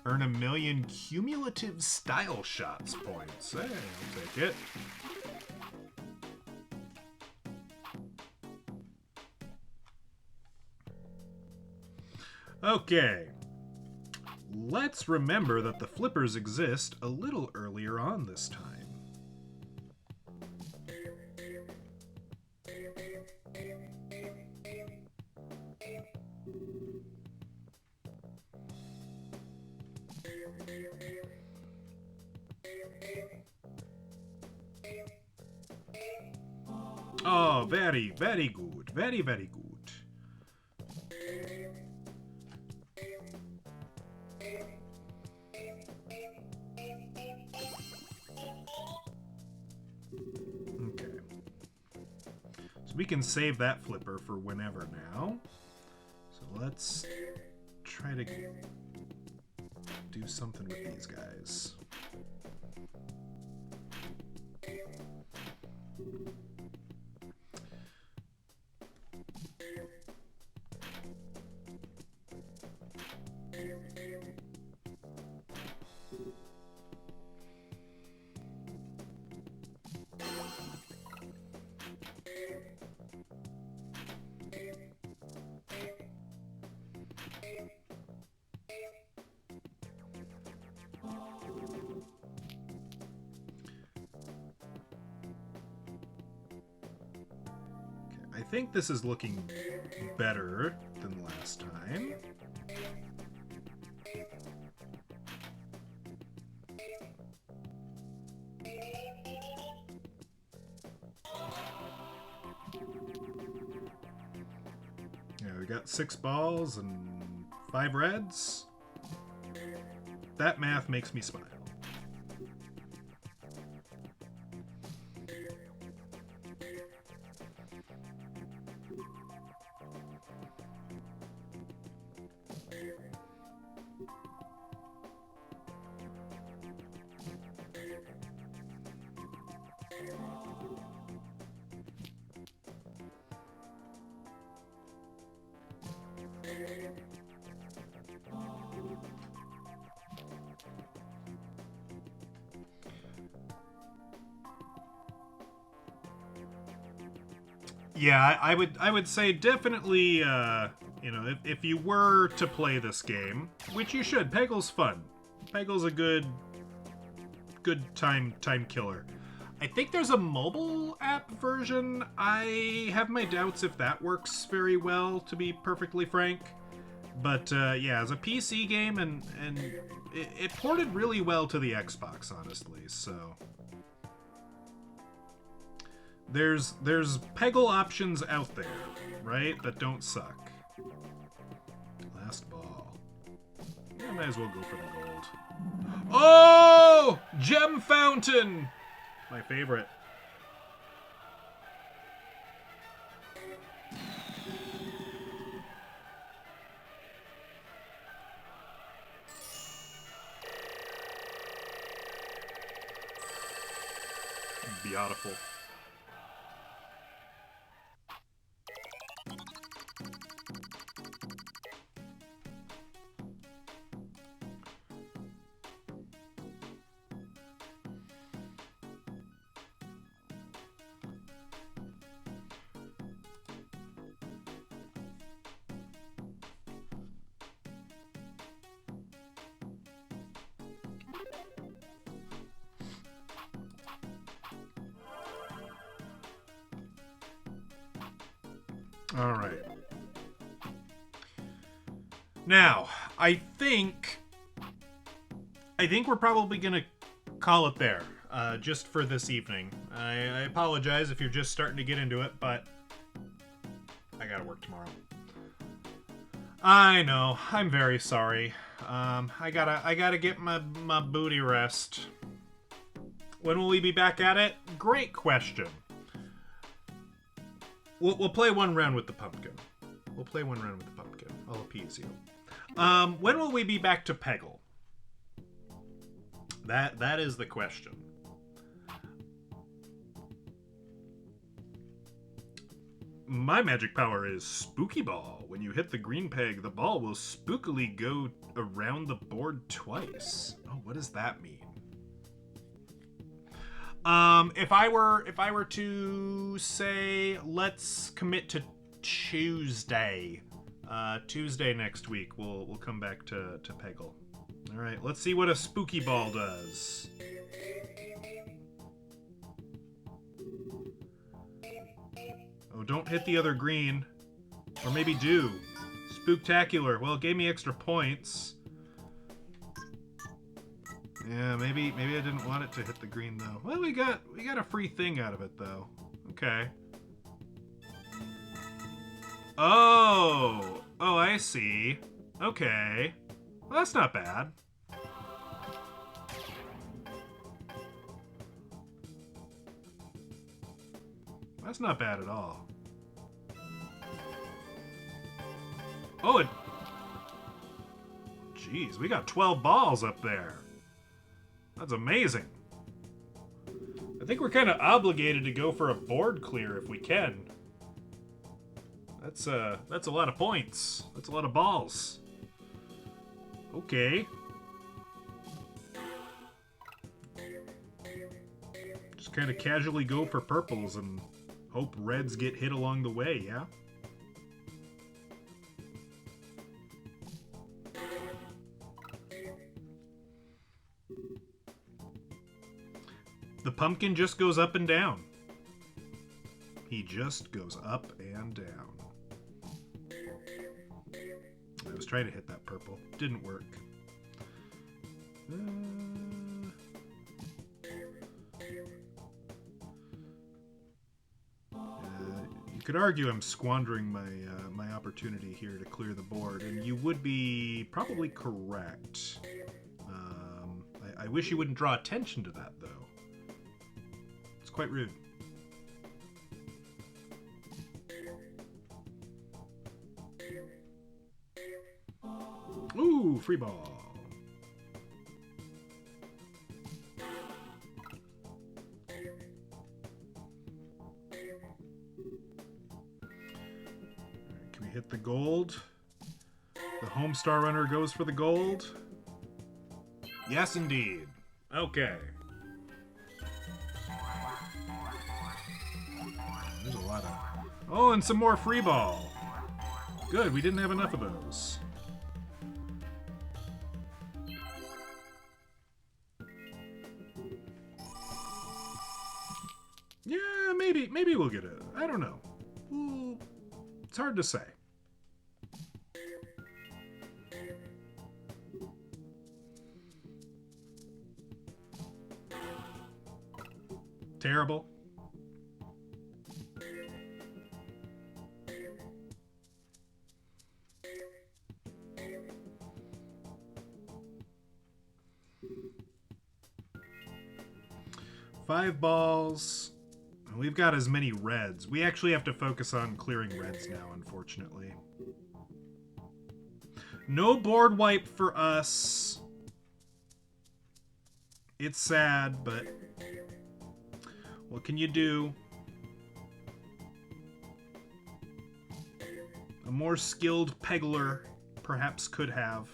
[SPEAKER 1] Earn 1,000,000 cumulative style shots points. Hey, I'll take it. Okay. Let's remember that the flippers exist a little earlier on this time. Oh, very, very good. Very, very good. Okay. So we can save that flipper for whenever now. So let's try to do something with these guys. I think this is looking better than last time. Yeah, we got 6 balls and 5 reds. That math makes me smile. Yeah, I would say definitely, you know, if you were to play this game, which you should, Peggle's fun. Peggle's a good time killer. I think there's a mobile app version. I have my doubts if that works very well, to be perfectly frank. But yeah, as a PC game, and it ported really well to the Xbox, honestly. So there's Peggle options out there, right? That don't suck. Last ball. I might as well go for the gold. Oh! Gem Fountain! My favorite. beautiful. All right. Now, I think we're probably gonna call it there, just for this evening. I apologize if you're just starting to get into it, but I gotta work tomorrow. I know. I'm very sorry. I gotta get my booty rest. When will we be back at it? Great question. We'll play one round with the pumpkin. We'll play one round with the pumpkin. I'll appease you. When will we be back to Peggle? That is the question. My magic power is Spooky Ball. When you hit the green peg, the ball will spookily go around the board twice. Oh, what does that mean? If I were to say, let's commit to Tuesday. Tuesday next week, we'll come back to Peggle. All right, let's see what a spooky ball does. Oh, don't hit the other green. Or maybe do. Spooktacular. Well, it gave me extra points. Yeah, maybe I didn't want it to hit the green though. Well, we got a free thing out of it though. Okay. Oh, I see. Okay. Well, that's not bad. That's not bad at all. Oh, it... Jeez, we got 12 balls up there. That's amazing. I think we're kind of obligated to go for a board clear if we can. That's a lot of points. That's a lot of balls. Okay. Just kind of casually go for purples and hope reds get hit along the way, yeah? The pumpkin just goes up and down. He just goes up and down. I was trying to hit that purple. Didn't work. You could argue I'm squandering my opportunity here to clear the board, and you would be probably correct. I wish you wouldn't draw attention to that, though. It's quite rude. Ooh, free ball. Can we hit the gold? The Homestar Runner goes for the gold. Yes, indeed. Okay. There's a lot of... Oh, and some more free ball. Good, we didn't have enough of those. Yeah, maybe we'll get it. I don't know. Well, it's hard to say. Terrible. Five balls. We've got as many reds. We actually have to focus on clearing reds now, unfortunately. No board wipe for us. It's sad, but What can you do? A more skilled Peggler perhaps could have.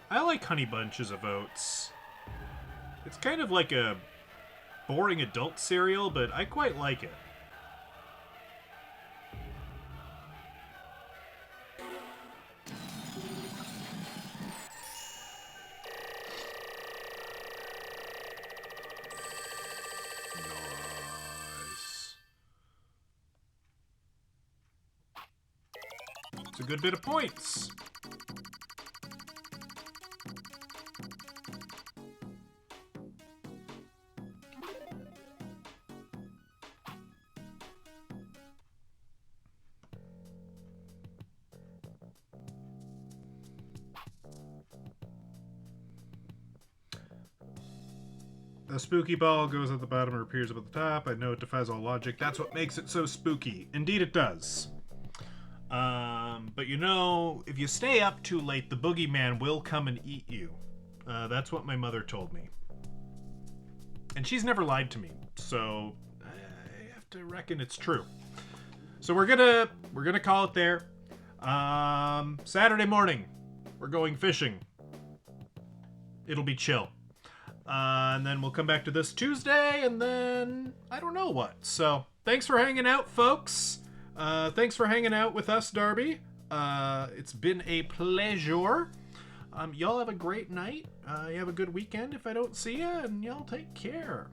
[SPEAKER 1] I like Honey Bunches of Oats. It's kind of like a boring adult cereal, but I quite like it. Nice. It's a good bit of points. A spooky ball goes at the bottom or appears up at the top. I know it defies all logic. That's what makes it so spooky. Indeed it does. But you know, if you stay up too late, the boogeyman will come and eat you. That's what my mother told me. And she's never lied to me, so I have to reckon it's true. So we're gonna call it there. Saturday morning, we're going fishing. It'll be chill. And then we'll come back to this Tuesday, and then I don't know what. So thanks for hanging out, folks. Thanks for hanging out with us, Darby. It's been a pleasure. Y'all have a great night. You have a good weekend if I don't see you, and y'all take care.